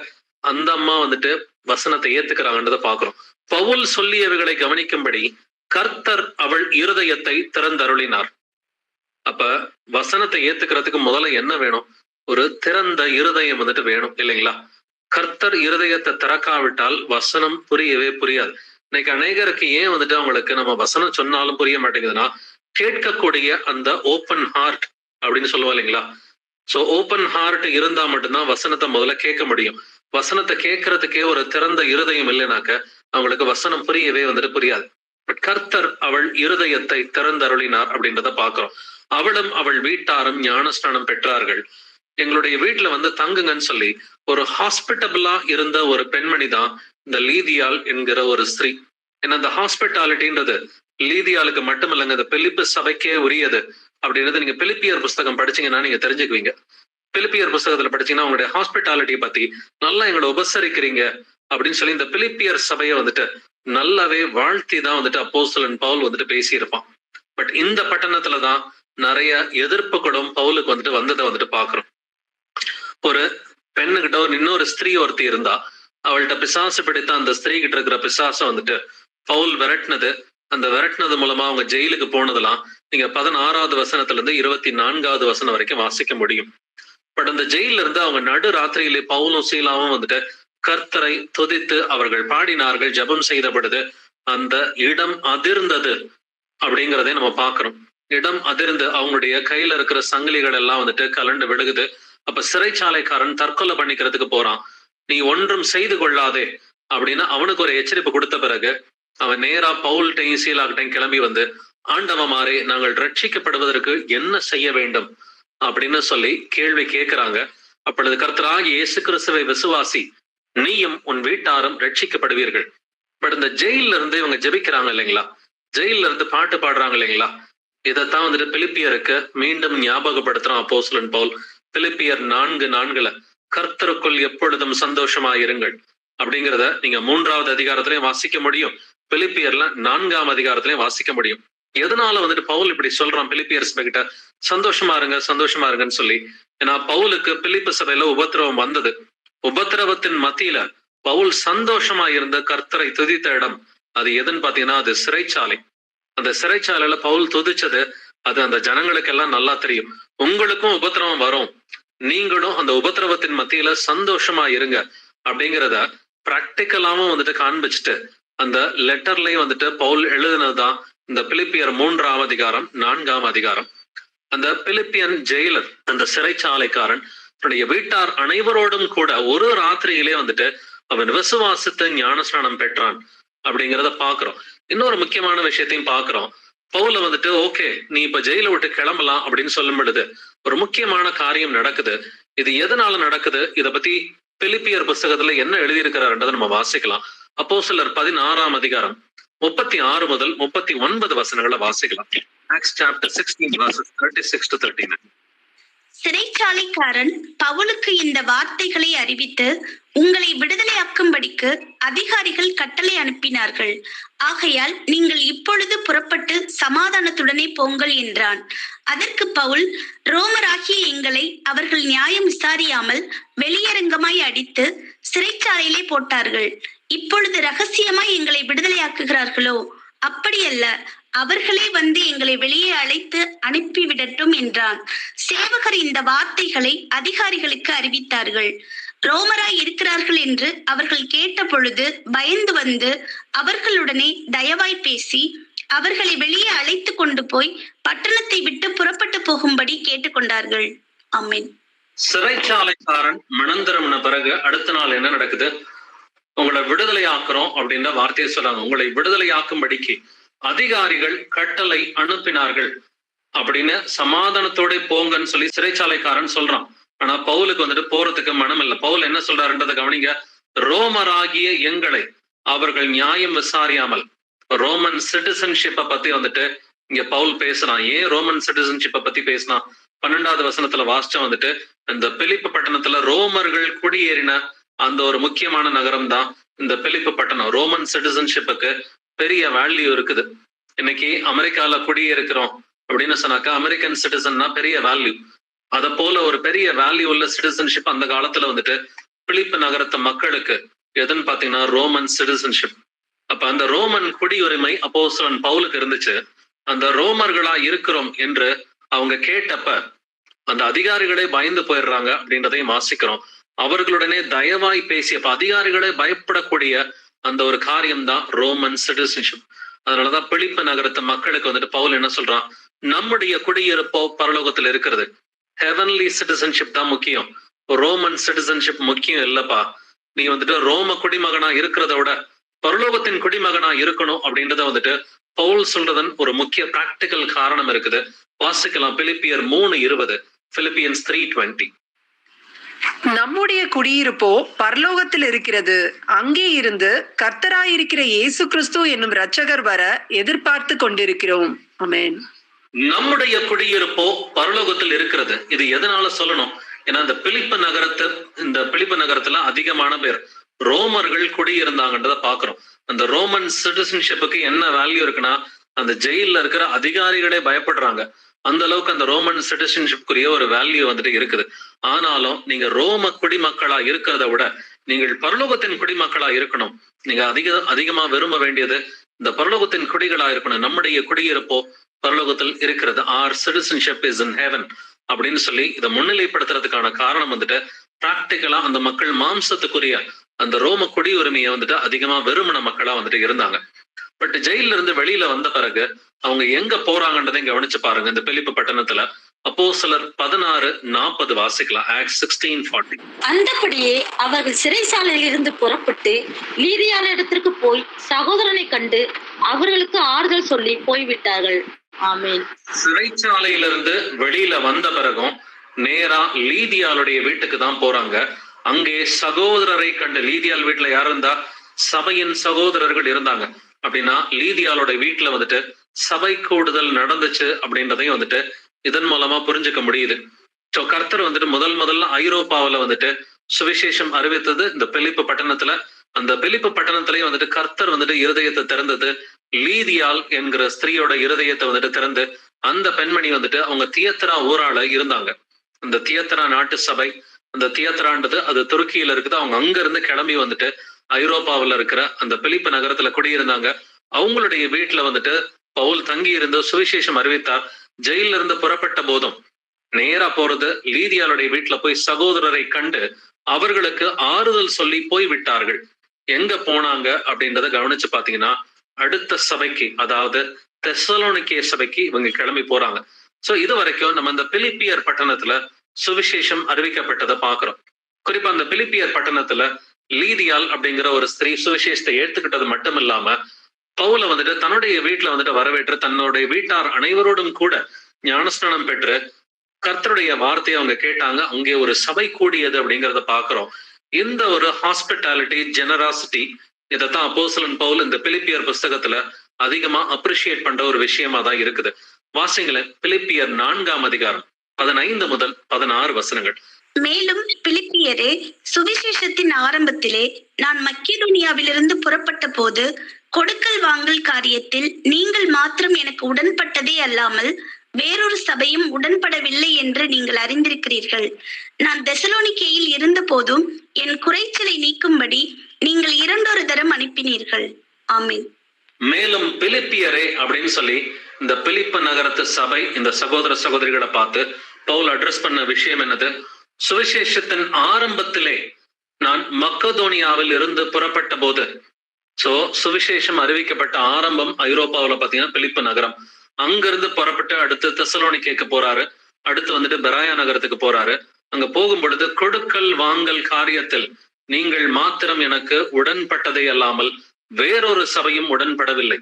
அந்த அம்மா வந்துட்டு வசனத்தை ஏத்துக்கிறாங்கன்றத பாக்குறோம். பவுல் சொல்லியவைகளை கவனிக்கும்படி கர்த்தர் அவள் இருதயத்தை திறந்தருளினார். அப்ப வசனத்தை ஏத்துக்கிறதுக்கு முதல்ல என்ன வேணும்? ஒரு திறந்த இருதயம் வந்துட்டு வேணும் இல்லைங்களா? கர்த்தர் இருதயத்தை திறக்காவிட்டால் வசனம் புரியவே புரியாது. இன்னைக்கு அநேகருக்கு ஏன் வந்துட்டு அவங்களுக்கு நம்ம வசனம் சொன்னாலும் புரிய மாட்டேங்குதுன்னா, கேட்கக்கூடிய அந்த ஓப்பன் ஹார்ட் அப்படின்னு சொல்லுவா இல்லைங்களா? சோ ஓப்பன் ஹார்ட் இருந்தா மட்டும்தான் வசனத்தை முதல்ல கேட்க முடியும். வசனத்தை கேட்கறதுக்கே ஒரு திறந்த இருதயம் இல்லைனாக்க அவங்களுக்கு வசனம் புரியவே வந்துட்டு புரியாது. பட் கர்த்தர் அவள் இருதயத்தை திறந்தருளினார் அப்படின்றத பாக்குறோம். அவளும் அவள் வீட்டாரும் ஞானஸ்நானம் பெற்றார்கள். எங்களுடைய வீட்டுல வந்து தங்குங்கன்னு சொல்லி ஒரு ஹாஸ்பிட்டபிளா இருந்த ஒரு பெண்மணி தான் இந்த லீதியால் என்கிற ஒரு ஸ்திரீ. ஏன்னா இந்த ஹாஸ்பிட்டாலிட்டின்றது லீதியாளுக்கு மட்டும் இல்லைங்க, இந்த பிலிப்பு சபைக்கே உரியது அப்படின்றது நீங்க பிலிப்பியர் புஸ்தகம் படிச்சீங்கன்னா நீங்க தெரிஞ்சுக்குவீங்க. பிலிப்பியர் புஸ்தகத்துல படிச்சீங்கன்னா உங்களுடைய ஹாஸ்பிட்டாலிட்டியை பத்தி நல்லா எங்களை உபசரிக்கிறீங்க அப்படின்னு சொல்லி இந்த பிலிப்பியர் சபையை வந்துட்டு நல்லாவே வாழ்த்தி தான் வந்துட்டு அப்போஸ்தலன் பவுல் வந்துட்டு பேசியிருப்பான். பட் இந்த பட்டணத்துலதான் நிறைய எதிர்ப்புகளும் பவுலுக்கு வந்துட்டு வந்ததை வந்துட்டு பாக்குறோம். ஒரு பெண்ணுகிட்ட ஒரு இன்னொரு ஸ்திரீ ஒருத்தி இருந்தா, அவள்கிட்ட பிசாசு பிடித்த அந்த ஸ்திரீ கிட்ட இருக்கிற பிசாசை வந்துட்டு பவுல் விரட்டினது, அந்த விரட்டினது மூலமா அவங்க ஜெயிலுக்கு போனதெல்லாம் நீங்க 16வது வசனத்துல இருந்து 24வது வசனம் வரைக்கும் வாசிக்க முடியும். பட் அந்த ஜெயில இருந்து அவங்க நடு ராத்திரியிலே பவுலும் சீலாவும் வந்துட்டு கர்த்தரை துதித்து அவர்கள் பாடினார்கள், ஜெபம் செய்தபடுது அந்த இடம் அதிர்ந்தது அப்படிங்கிறதே நம்ம பாக்குறோம். இடம் அதிர்ந்து அவங்களுடைய கையில இருக்கிற சங்கிலிகள் எல்லாம் வந்துட்டு கலண்டு விழுகுது. அப்ப சிறைச்சாலைக்காரன் தற்கொலை பண்ணிக்கிறதுக்கு போறான். நீ ஒன்றும் செய்து கொள்ளாதே அப்படின்னு அவனுக்கு ஒரு எச்சரிப்பு கொடுத்த பிறகு அவன் நேரா பவுல்ட்டையும் சீலாக்கிட்டையும் கிளம்பி வந்து, ஆண்டவமாரே நாங்கள் ரட்சிக்கப்படுவதற்கு என்ன செய்ய வேண்டும் அப்படின்னு சொல்லி கேள்வி கேட்கிறாங்க. அப்பொழுது கர்த்தராகிய இயேசு கிறிஸ்துவை விசுவாசி, நீயும் உன் வீட்டாரும் ரட்சிக்கப்படுவீர்கள். பட் இந்த ஜெயில இருந்து இவங்க ஜெபிக்கிறாங்க இல்லைங்களா, ஜெயில இருந்து பாட்டு பாடுறாங்க இல்லைங்களா, இதைத்தான் வந்துட்டு பிலிப்பியருக்கு மீண்டும் ஞாபகப்படுத்துறான் அப்போஸ்தலன் பவுல். பிலிப்பியர் 4:4 கர்த்தருக்குள் எப்பொழுதும் சந்தோஷமாயிருங்கள் அப்படிங்கிறத நீங்க 3வது அதிகாரத்திலையும் வாசிக்க முடியும், பிலிப்பியர்ல 4ஆம் அதிகாரத்திலையும் வாசிக்க முடியும். எதனால வந்துட்டு பவுல் இப்படி சொல்றான் பிலிப்பியர் சபை கிட்ட சந்தோஷமா இருங்க சந்தோஷமா இருங்கன்னு சொல்லி? ஏன்னா பவுலுக்கு பிலிப்பு சபையில உபத்திரவம் வந்தது. உபத்திரவத்தின் மத்தியில பவுல் சந்தோஷமா இருந்த கர்த்தரை துதித்த இடம் அது எதுன்னு பாத்தீங்கன்னா அது சிறைச்சாலை. அந்த சிறைச்சாலையில பவுல் துதிச்சது அது அந்த ஜனங்களுக்கு எல்லாம் நல்லா தெரியும். உங்களுக்கும் உபத்திரவம் வரும், நீங்களும் அந்த உபத்திரவத்தின் மத்தியில சந்தோஷமா இருங்க அப்படிங்கிறத பிராக்டிக்கலாவும் வந்துட்டு காண்பிச்சுட்டு அந்த லெட்டர்லயும் வந்துட்டு பவுல் எழுதுனதுதான் இந்த பிலிப்பியர் 3ஆம் அதிகாரம் 4ஆம் அதிகாரம். அந்த பிலிப்பியன் ஜெயிலர், அந்த சிறைச்சாலைக்காரன் தன்னுடைய வீட்டார் அனைவரோடும் கூட ஒரு ராத்திரியிலே வந்துட்டு அவன் விசுவாசித்து ஞானஸ்நானம் பெற்றான் அப்படிங்கிறத பாக்குறோம். இன்னொரு முக்கியமான விஷயத்தையும் பாக்குறோம். பவுல வந்துட்டு ஓகே நீ இப்ப ஜெயில விட்டு கிளம்பலாம் அப்படின்னு சொல்லும் பொழுது ஒரு முக்கியமான காரியம் நடக்குது. இது எதனால நடக்குது, இத பத்தி பிலிப்பியர் புஸ்தகத்துல என்ன எழுதியிருக்கிறாருன்றதை நம்ம வாசிக்கலாம். அப்போஸ்தலர் 16ஆம் அதிகாரம் 36 முதல் 39 வசனங்களை வாசிக்கலாம். Acts chapter 16 verses 36 to 39.
சிறைச்சாலைக்காரன் பவுலுக்கு இந்த வார்த்தைகளை அறிவித்து உங்களை விடுதலையாக்கும்படிக்கு அதிகாரிகள் கட்டளை அனுப்பினார்கள். ஆகையால் நீங்கள் இப்பொழுது புறப்பட்டு சமாதானத்துடனே போங்கள் என்றான். அதற்கு பவுல், ரோமராகிய எங்களை அவர்கள் நியாயம் விசாரியாமல் வெளியரங்கமாய் அடித்து சிறைச்சாலையிலே போட்டார்கள். இப்பொழுது ரகசியமாய் எங்களை விடுதலையாக்குகிறார்களோ? அப்படியல்ல, அவர்களே வந்து எங்களை வெளியே அழைத்து அனுப்பிவிடட்டும் என்றான். சேவகர் இந்த வார்த்தைகளை அதிகாரிகளுக்கு அறிவித்தார்கள். ரோமராய் இருக்கிறார்கள் என்று அவர்கள் கேட்ட பொழுது பயந்து வந்து அவர்களுடனே தயவாய் பேசி அவர்களை வெளியே அழைத்து கொண்டு போய் பட்டணத்தை விட்டு புறப்பட்டு போகும்படி கேட்டுக்கொண்டார்கள். ஆமென்.
சிறைச்சாலைக்காரன் மனந்திரம்ன பிறகு அடுத்த நாள் என்ன நடக்குது? உங்களை விடுதலை ஆக்குறோம் அப்படின்ற வார்த்தையை சொல்றாங்க. உங்களை விடுதலை ஆக்கும்படிக்கு அதிகாரிகள் கட்டளை அனுப்பினார்கள் அப்படின்னு சமாதானத்தோட போங்கன்னு சொல்லி சிறைச்சாலைக்காரன் சொல்றான். ஆனா பவுலுக்கு வந்துட்டு போறதுக்கு மனம் இல்லை. பவுல் என்ன சொல்றாருன்றதை கவனிங்க. ரோமராகிய எங்களை அவர்கள் நியாயம் விசாரியாமல், ரோமன் சிட்டிசன்ஷிப்பை பத்தி வந்துட்டு இங்க பவுல் பேசுறான். ஏன் ரோமன் சிட்டிசன்ஷிப்பை பத்தி பேசினான்? 12வது வசனத்துல வாசிச்சா வந்துட்டு இந்த பிலிப்பு பட்டணத்துல ரோமர்கள் குடியேறின அந்த ஒரு முக்கியமான நகரம் தான் இந்த பிலிப்பு பட்டணம். ரோமன் சிட்டிசன்ஷிப்புக்கு பெரிய வேல்யூ இருக்குது. இன்னைக்கு அமெரிக்கால குடியேறுக்கிறோம் அப்படின்னு சொன்னாக்கா அமெரிக்கன் சிட்டிசன்னா பெரிய வேல்யூ. அத போல ஒரு பெரிய வேல்யூ உள்ள சிட்டிசன்ஷிப் அந்த காலத்துல வந்துட்டு பிலிப்பு நகரத்து மக்களுக்கு எதுன்னு பாத்தீங்கன்னா ரோமன் சிட்டிசன்ஷிப். அப்ப அந்த ரோமன் குடியுரிமை அப்போஸ்தலன் பவுலுக்கு இருந்துச்சு. அந்த ரோமர்களா இருக்கிறோம் என்று அவங்க கேட்டப்ப அந்த அதிகாரிகளே பயந்து போயிடுறாங்க அப்படின்றதையும் வாசிக்கிறோம். அவர்களுடனே தயவாய் பேசியப்ப அதிகாரிகளே பயப்படக்கூடிய அந்த ஒரு காரியம் தான் ரோமன் சிட்டிசன்ஷிப். அதனாலதான் பிலிப்பு நகரத்து மக்களுக்கு வந்துட்டு பவுல் என்ன சொல்றான்? நம்முடைய குடியிருப்போ பரலோகத்துல இருக்கிறது. ஹெவன்லி சிட்டிசன்ஷிப் தான் முக்கியம், ரோமன் சிட்டிசன்ஷிப் முக்கியம் இல்லப்பா. நீ வந்துட்டு ரோம குடிமகனா இருக்கிறத விட பரலோகத்தின் குடிமகனா இருக்கணும் அப்படின்றத வந்துட்டு பவுல் சொல்றதன் ஒரு முக்கிய பிராக்டிக்கல் காரணம் இருக்குது. வாசிக்கலாம் பிலிப்பியர் 3:20, பிலிப்பியன்ஸ் 3:20.
நம்முடைய குடியிருப்போ பரலோகத்தில் இருக்கிறது. அங்கே இருந்து கர்த்தராயிருக்கிற இயேசு கிறிஸ்து என்னும் இரட்சகர் வர எதிர்பார்த்து கொண்டிருக்கிறோம். ஆமென்.
நம்முடைய குடியிருப்போ பரலோகத்தில் இருக்கிறது. இது எதனால சொல்லணும்? ஏன்னா இந்த பிலிப்பு நகரத்துல அதிகமான பேர் ரோமர்கள் குடியிருந்தாங்கன்றத பாக்குறோம். அந்த ரோமன் சிட்டிசன்ஷிப்புக்கு என்ன வேல்யூ இருக்குன்னா அந்த ஜெயில இருக்கிற அதிகாரிகளே பயப்படுறாங்க. அந்த அளவுக்கு அந்த ரோமன் சிட்டிசன்ஷிப்குரிய ஒரு வேல்யூ வந்துட்டு இருக்குது. ஆனாலும் நீங்க ரோம குடிமக்களா இருக்கிறத விட நீங்கள் பரலோகத்தின் குடிமக்களா இருக்கணும். நீங்க அதிகமா விரும்ப வேண்டியது இந்த பரலோகத்தின் குடிகளா இருக்கணும். நம்முடைய குடியிருப்போ பரலோகத்தில் இருக்கிறது. Our citizenship is in heaven அப்படின்னு சொல்லி இதை முன்னிலைப்படுத்துறதுக்கான காரணம் வந்துட்டு பிராக்டிக்கலா அந்த மக்கள் மாம்சத்துக்குரிய அந்த ரோம குடியுரிமையை வந்துட்டு அதிகமா விரும்பின மக்களா வந்துட்டு இருந்தாங்க. பட் ஜெயில இருந்து வெளியில வந்த பிறகு அவங்க எங்க போறாங்கன்றதை கவனிச்சு பாருங்க. இந்த பிலிப்பு பட்டணத்துல அப்போஸ்தலர் 16:40 வாசிக்கலாம். ஆக்ட்ஸ் 16:40.
அந்தபடியே அவர்கள் சிறைச்சாலையில் இருந்து புறப்பட்டு லீதியான இடத்திற்கு போய் சகோதரனை கண்டு அவர்களுக்கு ஆறுதல் சொல்லி போய்விட்டார்கள். ஆமென்.
சிறைச்சாலையிலிருந்து வெளியில வந்த பிறகும் நேரா லீதியாளுடைய வீட்டுக்கு தான் போறாங்க. அங்கே சகோதரரை கண்டு, லீதியால் வீட்டுல யார் இருந்தா? சபையின் சகோதரர்கள் இருந்தாங்க. அப்படின்னா லீதியாளுடைய வீட்டுல வந்துட்டு சபை கூடுதல் நடந்துச்சு அப்படின்றதையும் வந்துட்டு இதன் மூலமா புரிஞ்சுக்க முடியுது. ஸோ கர்த்தர் வந்துட்டு முதல்ல ஐரோப்பாவில வந்துட்டு சுவிசேஷம் அறிவித்தது இந்த பிலிப்பு பட்டணத்துல. அந்த பிலிப்பு பட்டணத்திலேயே வந்துட்டு கர்த்தர் வந்துட்டு இருதயத்தை திறந்தது. லீதியால் என்கிற ஸ்திரீயோட இருதயத்தை வந்துட்டு திறந்து அந்த பெண்மணி வந்துட்டு அவங்க தியத்ரா ஊரால இருந்தாங்க. அந்த தியத்ரா நாட்டு சபை, அந்த தியத்ரான்றது அது துருக்கியில இருக்குது. அவங்க அங்க இருந்து கிளம்பி வந்துட்டு ஐரோப்பாவில் இருக்கிற அந்த பிலிப்பு நகரத்துல குடியிருந்தாங்க. அவங்களுடைய வீட்டுல வந்துட்டு பவுல் தங்கி இருந்து சுவிசேஷம் அறிவித்தார். ஜெயில இருந்து புறப்பட்ட போதும் நேரா போறது லீதியாளுடைய வீட்டுல போய் சகோதரரை கண்டு அவர்களுக்கு ஆறுதல் சொல்லி போய் விட்டார்கள். எங்க போனாங்க அப்படின்றத கவனிச்சு பாத்தீங்கன்னா அடுத்த சபைக்கு, அதாவது தெசலோனிக்கே சபைக்கு இவங்க கிளம்பி போறாங்க. சோ இது வரைக்கும் நம்ம இந்த பிலிப்பியர் பட்டணத்துல சுவிசேஷம் அறிவிக்கப்பட்டதை பாக்குறோம். குறிப்பா அந்த பிலிப்பியர் பட்டணத்துல லீதியால் அப்படிங்கிற ஒரு ஸ்திரீ சுவிசேஷத்தை ஏத்துக்கிட்டது மட்டும் இல்லாம பவுல வந்துட்டு தன்னுடைய வீட்டுல வந்துட்டு வரவேற்று தன்னுடைய வீட்டார் அனைவரோடும் கூட ஞானஸ்நானம் பெற்று கர்த்தருடைய வார்த்தையை அவங்க கேட்டாங்க. அங்கே ஒரு சபை கூடியது அப்படிங்கிறத பாக்குறோம். இந்த ஒரு ஹாஸ்பிட்டாலிட்டி, ஜெனராசிட்டி, இதைத்தான் அப்போஸ்தலன் பவுல் இந்த பிலிப்பியர் புஸ்தகத்துல அதிகமா அப்ரிஷியேட் பண்ற ஒரு விஷயமா தான் இருக்குது. வாசிங்களேன், பிலிப்பியர் 4:15 முதல் 16 வசனங்கள்.
மேலும் பிலிப்பியரே, சுவிசேஷத்தின் ஆரம்பத்திலே நான் மக்கெதோனியாவிலிருந்து புறப்பட்ட போது கொடுக்கல் வாங்கல் காரியத்தில் நீங்கள் மாத்திரம் எனக்கு உடன்பட்டதே அல்லாமல் வேறொரு சபையும் உடன்படவில்லை என்று நீங்கள் அறிந்திருக்கிறீர்கள். நான் தெசலோனிக்கேயில் இருந்த போதும் என் குறைச்சலை நீக்கும்படி நீங்கள் 2 தரம் அனுப்பினீர்கள். ஆமென்.
மேலும் பிலிப்பியரே அப்படின்னு சொல்லி இந்த பிலிப்பு நகரத்து சபை இந்த சகோதர சகோதரிகளை பார்த்து பவுல் அட்ரஸ் பண்ண விஷயம் என்னது? சுவிசேஷத்தின் ஆரம்பத்திலே நான் மக்கதோனியாவில் இருந்து புறப்பட்ட போது, சோ சுவிசேஷம் அறிவிக்கப்பட்ட ஆரம்பம் ஐரோப்பாவில பாத்தீங்கன்னா பிலிப்பு நகரம். அங்கிருந்து புறப்பட்டு அடுத்து தெசலோனிக்கேக்கு போறாரு. அடுத்து வந்துட்டு பெராயா நகரத்துக்கு போறாரு. அங்க போகும் பொழுது கொடுக்கல் வாங்கல் காரியத்தில் நீங்கள் மாத்திரம் எனக்கு உடன்பட்டதை அல்லாமல் வேறொரு சபையும் உடன்படவில்லை.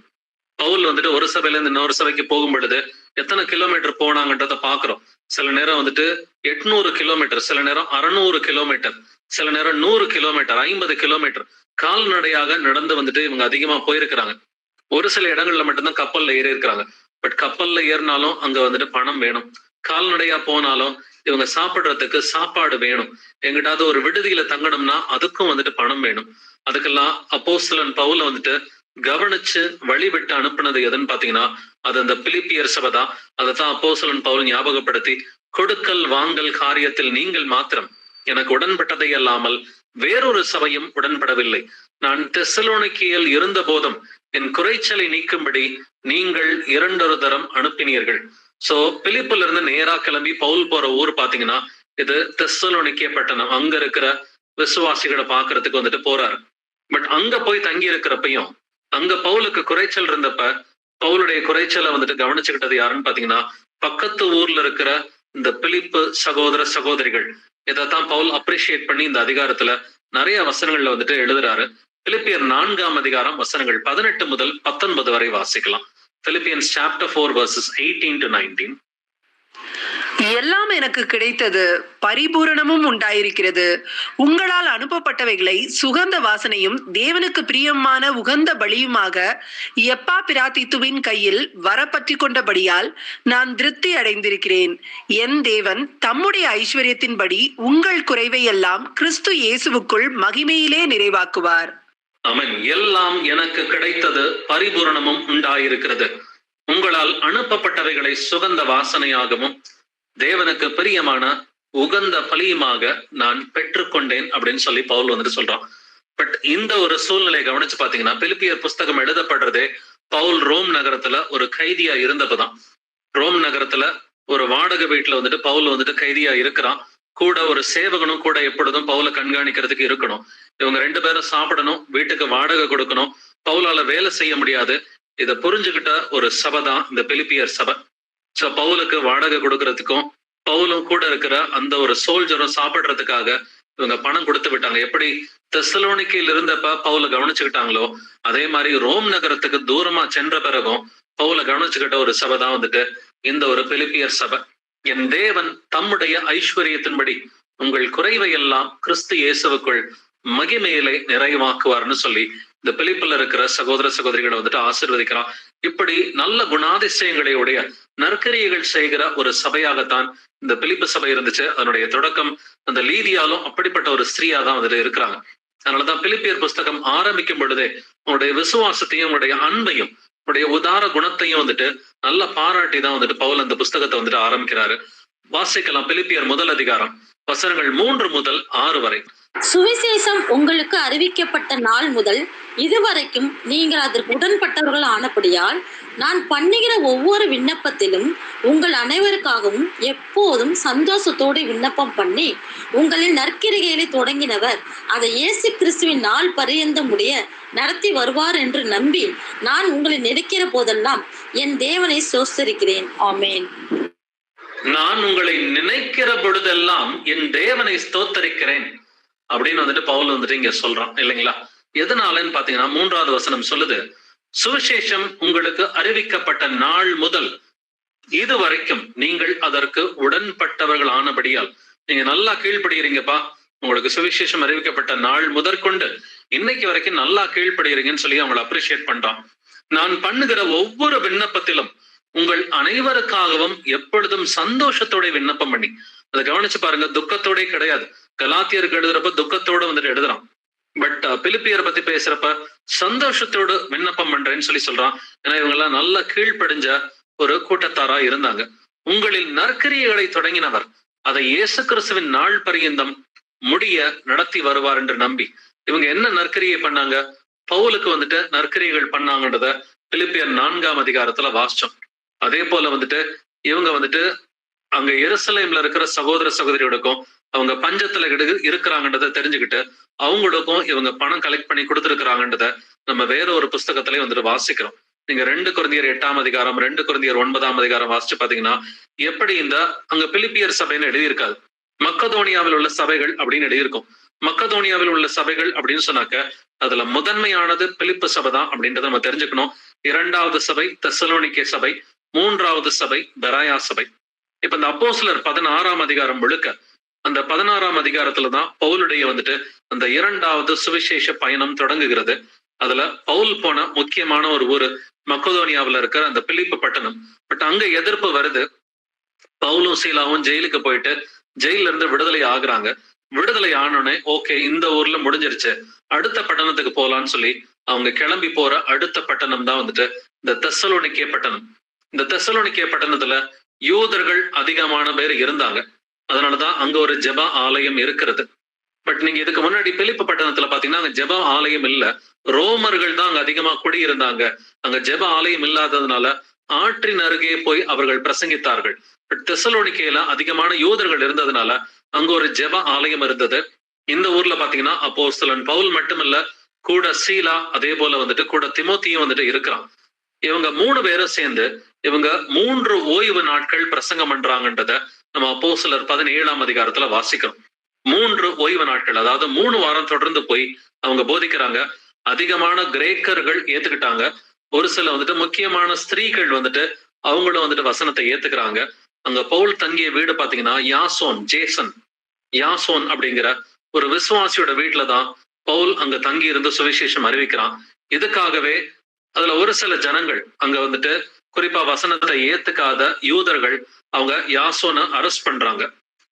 பவுல் வந்துட்டு ஒரு சபையில இருந்து இன்னொரு சபைக்கு போகும் பொழுது எத்தனை கிலோமீட்டர் போனாங்கன்றத பாக்குறோம். சில நேரம் வந்துட்டு 800 கிலோமீட்டர், சில நேரம் 600 கிலோமீட்டர், சில நேரம் 100 கிலோமீட்டர், 50 கிலோமீட்டர் கால்நடையாக நடந்து வந்துட்டு இவங்க அதிகமா போயிருக்கிறாங்க. ஒரு சில இடங்கள்ல மட்டும்தான் கப்பல்ல ஏறி இருக்கிறாங்க. பட் கப்பல்ல ஏறினாலும் அங்க வந்துட்டு பணம் வேணும், கால்நடையா போனாலும் இவங்க சாப்பிடுறதுக்கு சாப்பாடு வேணும், எங்கிட்டாவது ஒரு விடுதியில தங்கணும்னா அதுக்கும் வந்துட்டு பணம் வேணும். அதுக்கெல்லாம் அப்போஸ்தலன் பவுல வந்துட்டு கவனிச்சு வழிவிட்டு அனுப்புனது எதுன்னு பாத்தீங்கன்னா அது அந்த பிலிப்பியர் சபை தான். அதைத்தான் அப்போஸ்தலன் பவுல் ஞாபகப்படுத்தி, கொடுக்கல் வாங்கல் காரியத்தில் நீங்கள் மாத்திரம் எனக்கு உடன்பட்டதை அல்லாமல் வேறொரு சபையும் உடன்படவில்லை. நான் தெசலோனிக்கேயில் இருந்த போதும் என் குறைச்சலை நீக்கும்படி நீங்கள் 2 தரம் அனுப்பினீர்கள். சோ பிலிப்புல இருந்து நேரா கிளம்பி பவுல் போற ஊர் பாத்தீங்கன்னா இது தெசலோனிக்கே பட்டணம். அங்க இருக்கிற விசுவாசிகளை பாக்குறதுக்கு வந்துட்டு போறாரு. பட் அங்க போய் தங்கி இருக்கிறப்பையும் அங்க பவுலுக்கு குறைச்சல் இருந்தப்ப பவுலுடைய குறைச்சலை வந்துட்டு கவனிச்சுக்கிட்டது யாருன்னு பாத்தீங்கன்னா பக்கத்து ஊர்ல இருக்கிற இந்த பிலிப்பு சகோதர சகோதரிகள். இதைத்தான் பவுல் அப்ரிஷியேட் பண்ணி இந்த அதிகாரத்துல நிறைய வசனங்கள்ல வந்துட்டு எழுதுறாரு. பிலிப்பியர் 4ஆம் அதிகாரம் வசனங்கள் 18 முதல் 19 வரை வாசிக்கலாம். Philippians chapter 4 verses 18 to 19.
எல்லாம் எனக்கு கிடைத்தது, பரிபூரணமும் உண்டாயிருக்கிறது. உங்களால் அனுப்பப்பட்டவைகளை சுகந்த வாசனையும் தேவனுக்கு பிரியமான உகந்த பலியுமாக எப்பா பிராத்தித்துவின் கையில் வரப்பற்றி கொண்டபடியால் நான் திருப்தி அடைந்திருக்கிறேன். என் தேவன் தம்முடைய ஐஸ்வர்யத்தின்படி உங்கள் குறைவை எல்லாம் கிறிஸ்து இயேசுவுக்குள் மகிமையிலே நிறைவாக்குவார்.
ஆமென். எல்லாம் எனக்கு கிடைத்தது, பரிபூரணமும் உண்டாயிருக்கிறது. உங்களால் அனுப்பப்பட்டவைகளை சுகந்த வாசனையாகவும் தேவனுக்கு பிரியமான உகந்த பலியுமாக நான் பெற்றுக்கொண்டேன் அப்படின்னு சொல்லி பவுல் வந்துட்டு சொல்றான். பட் இந்த ஒரு சூழ்நிலையை கவனிச்சு பாத்தீங்கன்னா பிலிப்பியர் புஸ்தகம் எழுதப்படுறதே பவுல் ரோம் நகரத்துல ஒரு கைதியா இருந்தப்பதான். ரோம் நகரத்துல ஒரு வாடகை வீட்டுல வந்துட்டு பவுல் வந்துட்டு கைதியா இருக்கிறான். கூட ஒரு சேவகனும் கூட எப்பொழுதும் பவுலை கண்காணிக்கிறதுக்கு இருக்கணும். இவங்க 2 பேரும் சாப்பிடணும், வீட்டுக்கு வாடகை கொடுக்கணும், பவுலால வேலை செய்ய முடியாது. இதை புரிஞ்சுக்கிட்ட ஒரு சபை தான் இந்த பிலிப்பியர் சபை. சோ பவுலுக்கு வாடகை கொடுக்கறதுக்கும் பவுலும் கூட இருக்கிற அந்த ஒரு சோல்ஜரும் சாப்பிடுறதுக்காக இவங்க பணம் கொடுத்து விட்டாங்க. எப்படி தெசலோனிக்கையில் இருந்தப்ப பவுலை கவனிச்சுக்கிட்டாங்களோ அதே மாதிரி ரோம் நகரத்துக்கு தூரமா சென்ற பிறகும் பவுலை கவனிச்சுக்கிட்ட ஒரு சபை தான் வந்துட்டு இந்த ஒரு பிலிப்பியர் சபை. என் தேவன் தம்முடைய ஐஸ்வர்யத்தின்படி உங்கள் குறைவை எல்லாம் கிறிஸ்து இயேசுவுக்குள் மகிமையிலே நிறைவாக்குவார்னு சொல்லி இந்த பிலிப்பில் இருக்கிற சகோதர சகோதரிகளை வந்துட்டு ஆசீர்வதிக்கிறான். இப்படி நல்ல குணாதிசயங்களை உடைய நற்கரியைகள் செய்கிற ஒரு சபையாகத்தான் இந்த பிலிப்பு சபை இருந்துச்சு. அதனுடைய தொடக்கம் அந்த லீதியாலும் அப்படிப்பட்ட ஒரு ஸ்திரீயா தான் வந்துட்டு இருக்கிறாங்க. அதனாலதான் பிலிப்பியர் புஸ்தகம் ஆரம்பிக்கும் பொழுதே உங்களுடைய விசுவாசத்தையும் உங்களுடைய அன்பையும் உங்களுடைய உதார குணத்தையும் வந்துட்டு நல்ல பாராட்டி தான் வந்துட்டு பவுல் அந்த புஸ்தகத்தை வந்துட்டு ஆரம்பிக்கிறாரு. வாசிக்கலாம். பிலிப்பியர் 1 அதிகாரம் வசனங்கள் 3 முதல் 6 வரை.
சுவிசேஷம் உங்களுக்கு அறிவிக்கப்பட்ட நாள் முதல் இதுவரைக்கும் நீங்கள் அதற்கு உடன்பட்டவர்கள் ஆனபடியால் நான் பண்ணுகிற ஒவ்வொரு விண்ணப்பத்திலும் உங்கள் அனைவருக்காகவும் எப்போதும் சந்தோஷத்தோடு விண்ணப்பம் பண்ணி உங்களின் நற்கிரிகைகளை தொடங்கினவர் அதை இயேசு கிறிஸ்துவின் நாள் பரியந்தம் உடைய நடத்தி வருவார் என்று நம்பி நான் உங்களை நினைக்கிற போதெல்லாம் என் தேவனை ஸ்தோத்திரிக்கிறேன். ஆமேன்.
நான் உங்களை நினைக்கிற பொழுதெல்லாம் என் தேவனை ஸ்தோத்தரிக்கிறேன் அப்படின்னு வந்துட்டு பவுல் வந்துட்டு இங்க சொல்றான் இல்லைங்களா? எதனாலன்னு பாத்தீங்கன்னா 3வது வசனம் சொல்லுது, சுவிசேஷம் உங்களுக்கு அறிவிக்கப்பட்ட நாள் முதல் இதுவரைக்கும் நீங்கள் அதற்கு உடன்பட்டவர்கள் ஆனபடியால் நீங்க நல்லா கீழ்ப்படுகிறீங்கப்பா. உங்களுக்கு சுவிசேஷம் அறிவிக்கப்பட்ட நாள் முதற்கொண்டு இன்னைக்கு வரைக்கும் நல்லா கீழ்ப்படுகிறீங்கன்னு சொல்லி அவங்களை அப்ரிஷியேட் பண்றான். நான் பண்ணுகிற ஒவ்வொரு விண்ணப்பத்திலும் உங்கள் அனைவருக்காகவும் எப்பொழுதும் சந்தோஷத்தோட விண்ணப்பம் பண்ணி, அதை கவனிச்சு பாருங்க, துக்கத்தோட கிடையாது. கலாத்தியருக்கு எழுதுறப்ப துக்கத்தோட வந்துட்டு எழுதுறான். பட் பிலிப்பியரை பத்தி பேசுறப்ப சந்தோஷத்தோடு விண்ணப்பம் பண்றேன்னு சொல்லி சொல்றான். ஏன்னா இவங்க எல்லாம் நல்ல கீழ்ப்படிஞ்ச ஒரு கூட்டத்தாரா இருந்தாங்க. உங்களில் நற்கிரியைகளை தொடங்கினவர் அதை இயேசு கிறிஸ்துவின் நாள் பரியந்தம் முடிய நடத்தி வருவார் என்று நம்பி இவங்க என்ன நற்கிரியை பண்ணாங்க? பவுலுக்கு வந்துட்டு நற்கிரியைகள் பண்ணாங்கன்றத பிலிப்பியர் 4ஆம் அதிகாரத்துல வாசிச்சோம். அதே போல வந்துட்டு இவங்க வந்துட்டு அங்க எருசலேம்ல இருக்கிற சகோதர சகோதரியோடுக்கும் அவங்க பஞ்சத்துல இருக்கிறாங்கன்றத தெரிஞ்சுக்கிட்டு அவங்களுக்கும் இவங்க பணம் கலெக்ட் பண்ணி கொடுத்துருக்கிறாங்கன்றத நம்ம வேற ஒரு புஸ்தகத்திலே வந்துட்டு வாசிக்கிறோம். நீங்க 2 கொரிந்தியர் 8ஆம் அதிகாரம் 2 கொரிந்தியர் 9ஆம் அதிகாரம் வாசிச்சு பாத்தீங்கன்னா எப்படி இந்த அங்க பிலிப்பியர் சபைன்னு எழுதியிருக்காது, மக்கதோனியாவில் உள்ள சபைகள் அப்படின்னு எழுதியிருக்கும். மக்கதோனியாவில் உள்ள சபைகள் அப்படின்னு சொன்னாக்க அதுல முதன்மையானது பிலிப்பு சபை தான் அப்படின்றத நம்ம தெரிஞ்சுக்கணும். 2வது சபை தெசலோனிக்கே சபை, 3வது சபை பெராயா சபை. இப்ப இந்த அப்போஸ்தலர் 16ஆம் அதிகாரம் முழுக்க அந்த 16ஆம் அதிகாரத்துலதான் பவுலுடைய வந்துட்டு அந்த 2வது சுவிசேஷ பயணம் தொடங்குகிறது. அதுல பவுல் போன முக்கியமான ஒரு ஊரு மக்கதோனியாவுல இருக்கிற அந்த பிலிப்பு பட்டணம். பட் அங்க எதிர்ப்பு வருது. பவுலும் சீலாவும் ஜெயிலுக்கு போயிட்டு ஜெயில இருந்து விடுதலை ஆகுறாங்க. விடுதலை ஆனோடனே ஓகே, இந்த ஊர்ல முடிஞ்சிருச்சு, அடுத்த பட்டணத்துக்கு போலான்னு சொல்லி அவங்க கிளம்பி போற அடுத்த பட்டணம் தான் வந்துட்டு இந்த தெசலோனிக்கே பட்டணம். இந்த தெசலோனிக்கே பட்டணத்துல யூதர்கள் அதிகமான பேர் இருந்தாங்க. அதனாலதான் அங்க ஒரு ஜெப ஆலயம் இருக்கிறது. பட் நீங்க இதுக்கு முன்னாடி பிலிப்பு பட்டணத்துல பாத்தீங்கன்னா அங்க ஜெப ஆலயம் இல்ல, ரோமர்கள் தான் அங்க அதிகமா குடியிருந்தாங்க. அங்க ஜெப ஆலயம் இல்லாததுனால ஆற்றின் அருகே போய் அவர்கள் பிரசங்கித்தார்கள். பட் தெசலோனிக்கேல அதிகமான யூதர்கள் இருந்ததுனால அங்க ஒரு ஜெப ஆலயம் இருந்தது. இந்த ஊர்ல பாத்தீங்கன்னா அப்போஸ்தலன் பவுல் மட்டுமல்ல, கூட சீலா, அதே போல வந்துட்டு கூட திமோத்தியும் வந்துட்டு இருக்கிறான். இவங்க 3 பேரும் சேர்ந்து இவங்க 3 ஓய்வு நாட்கள் பிரசங்கம் பண்றாங்கன்றத நம்ம அப்போஸ்தலர் 17ஆம் அதிகாரத்துல வாசிக்கிறோம். 3 ஓய்வு நாட்கள், அதாவது 3 வாரம் தொடர்ந்து போய் அவங்க போதிக்கிறாங்க. அதிகமான கிரேக்கர்கள் ஏத்துக்கிட்டாங்க. ஒரு சில வந்துட்டு முக்கியமான ஸ்திரீகள் வந்துட்டு அவங்களும் வந்துட்டு வசனத்தை ஏத்துக்கிறாங்க. அங்க பவுல் தங்கிய வீடு பாத்தீங்கன்னா யாசோன் அப்படிங்கிற ஒரு விசுவாசியோட வீட்டுலதான் பவுல் அங்க தங்கி இருந்து சுவிசேஷம் அறிவிக்கிறான். இதுக்காகவே அதுல ஒரு சில ஜனங்கள் அங்க வந்துட்டு குறிப்பா வசனத்தை ஏத்துக்காத யூதர்கள் அவங்க யாசோனை அரெஸ்ட் பண்றாங்க.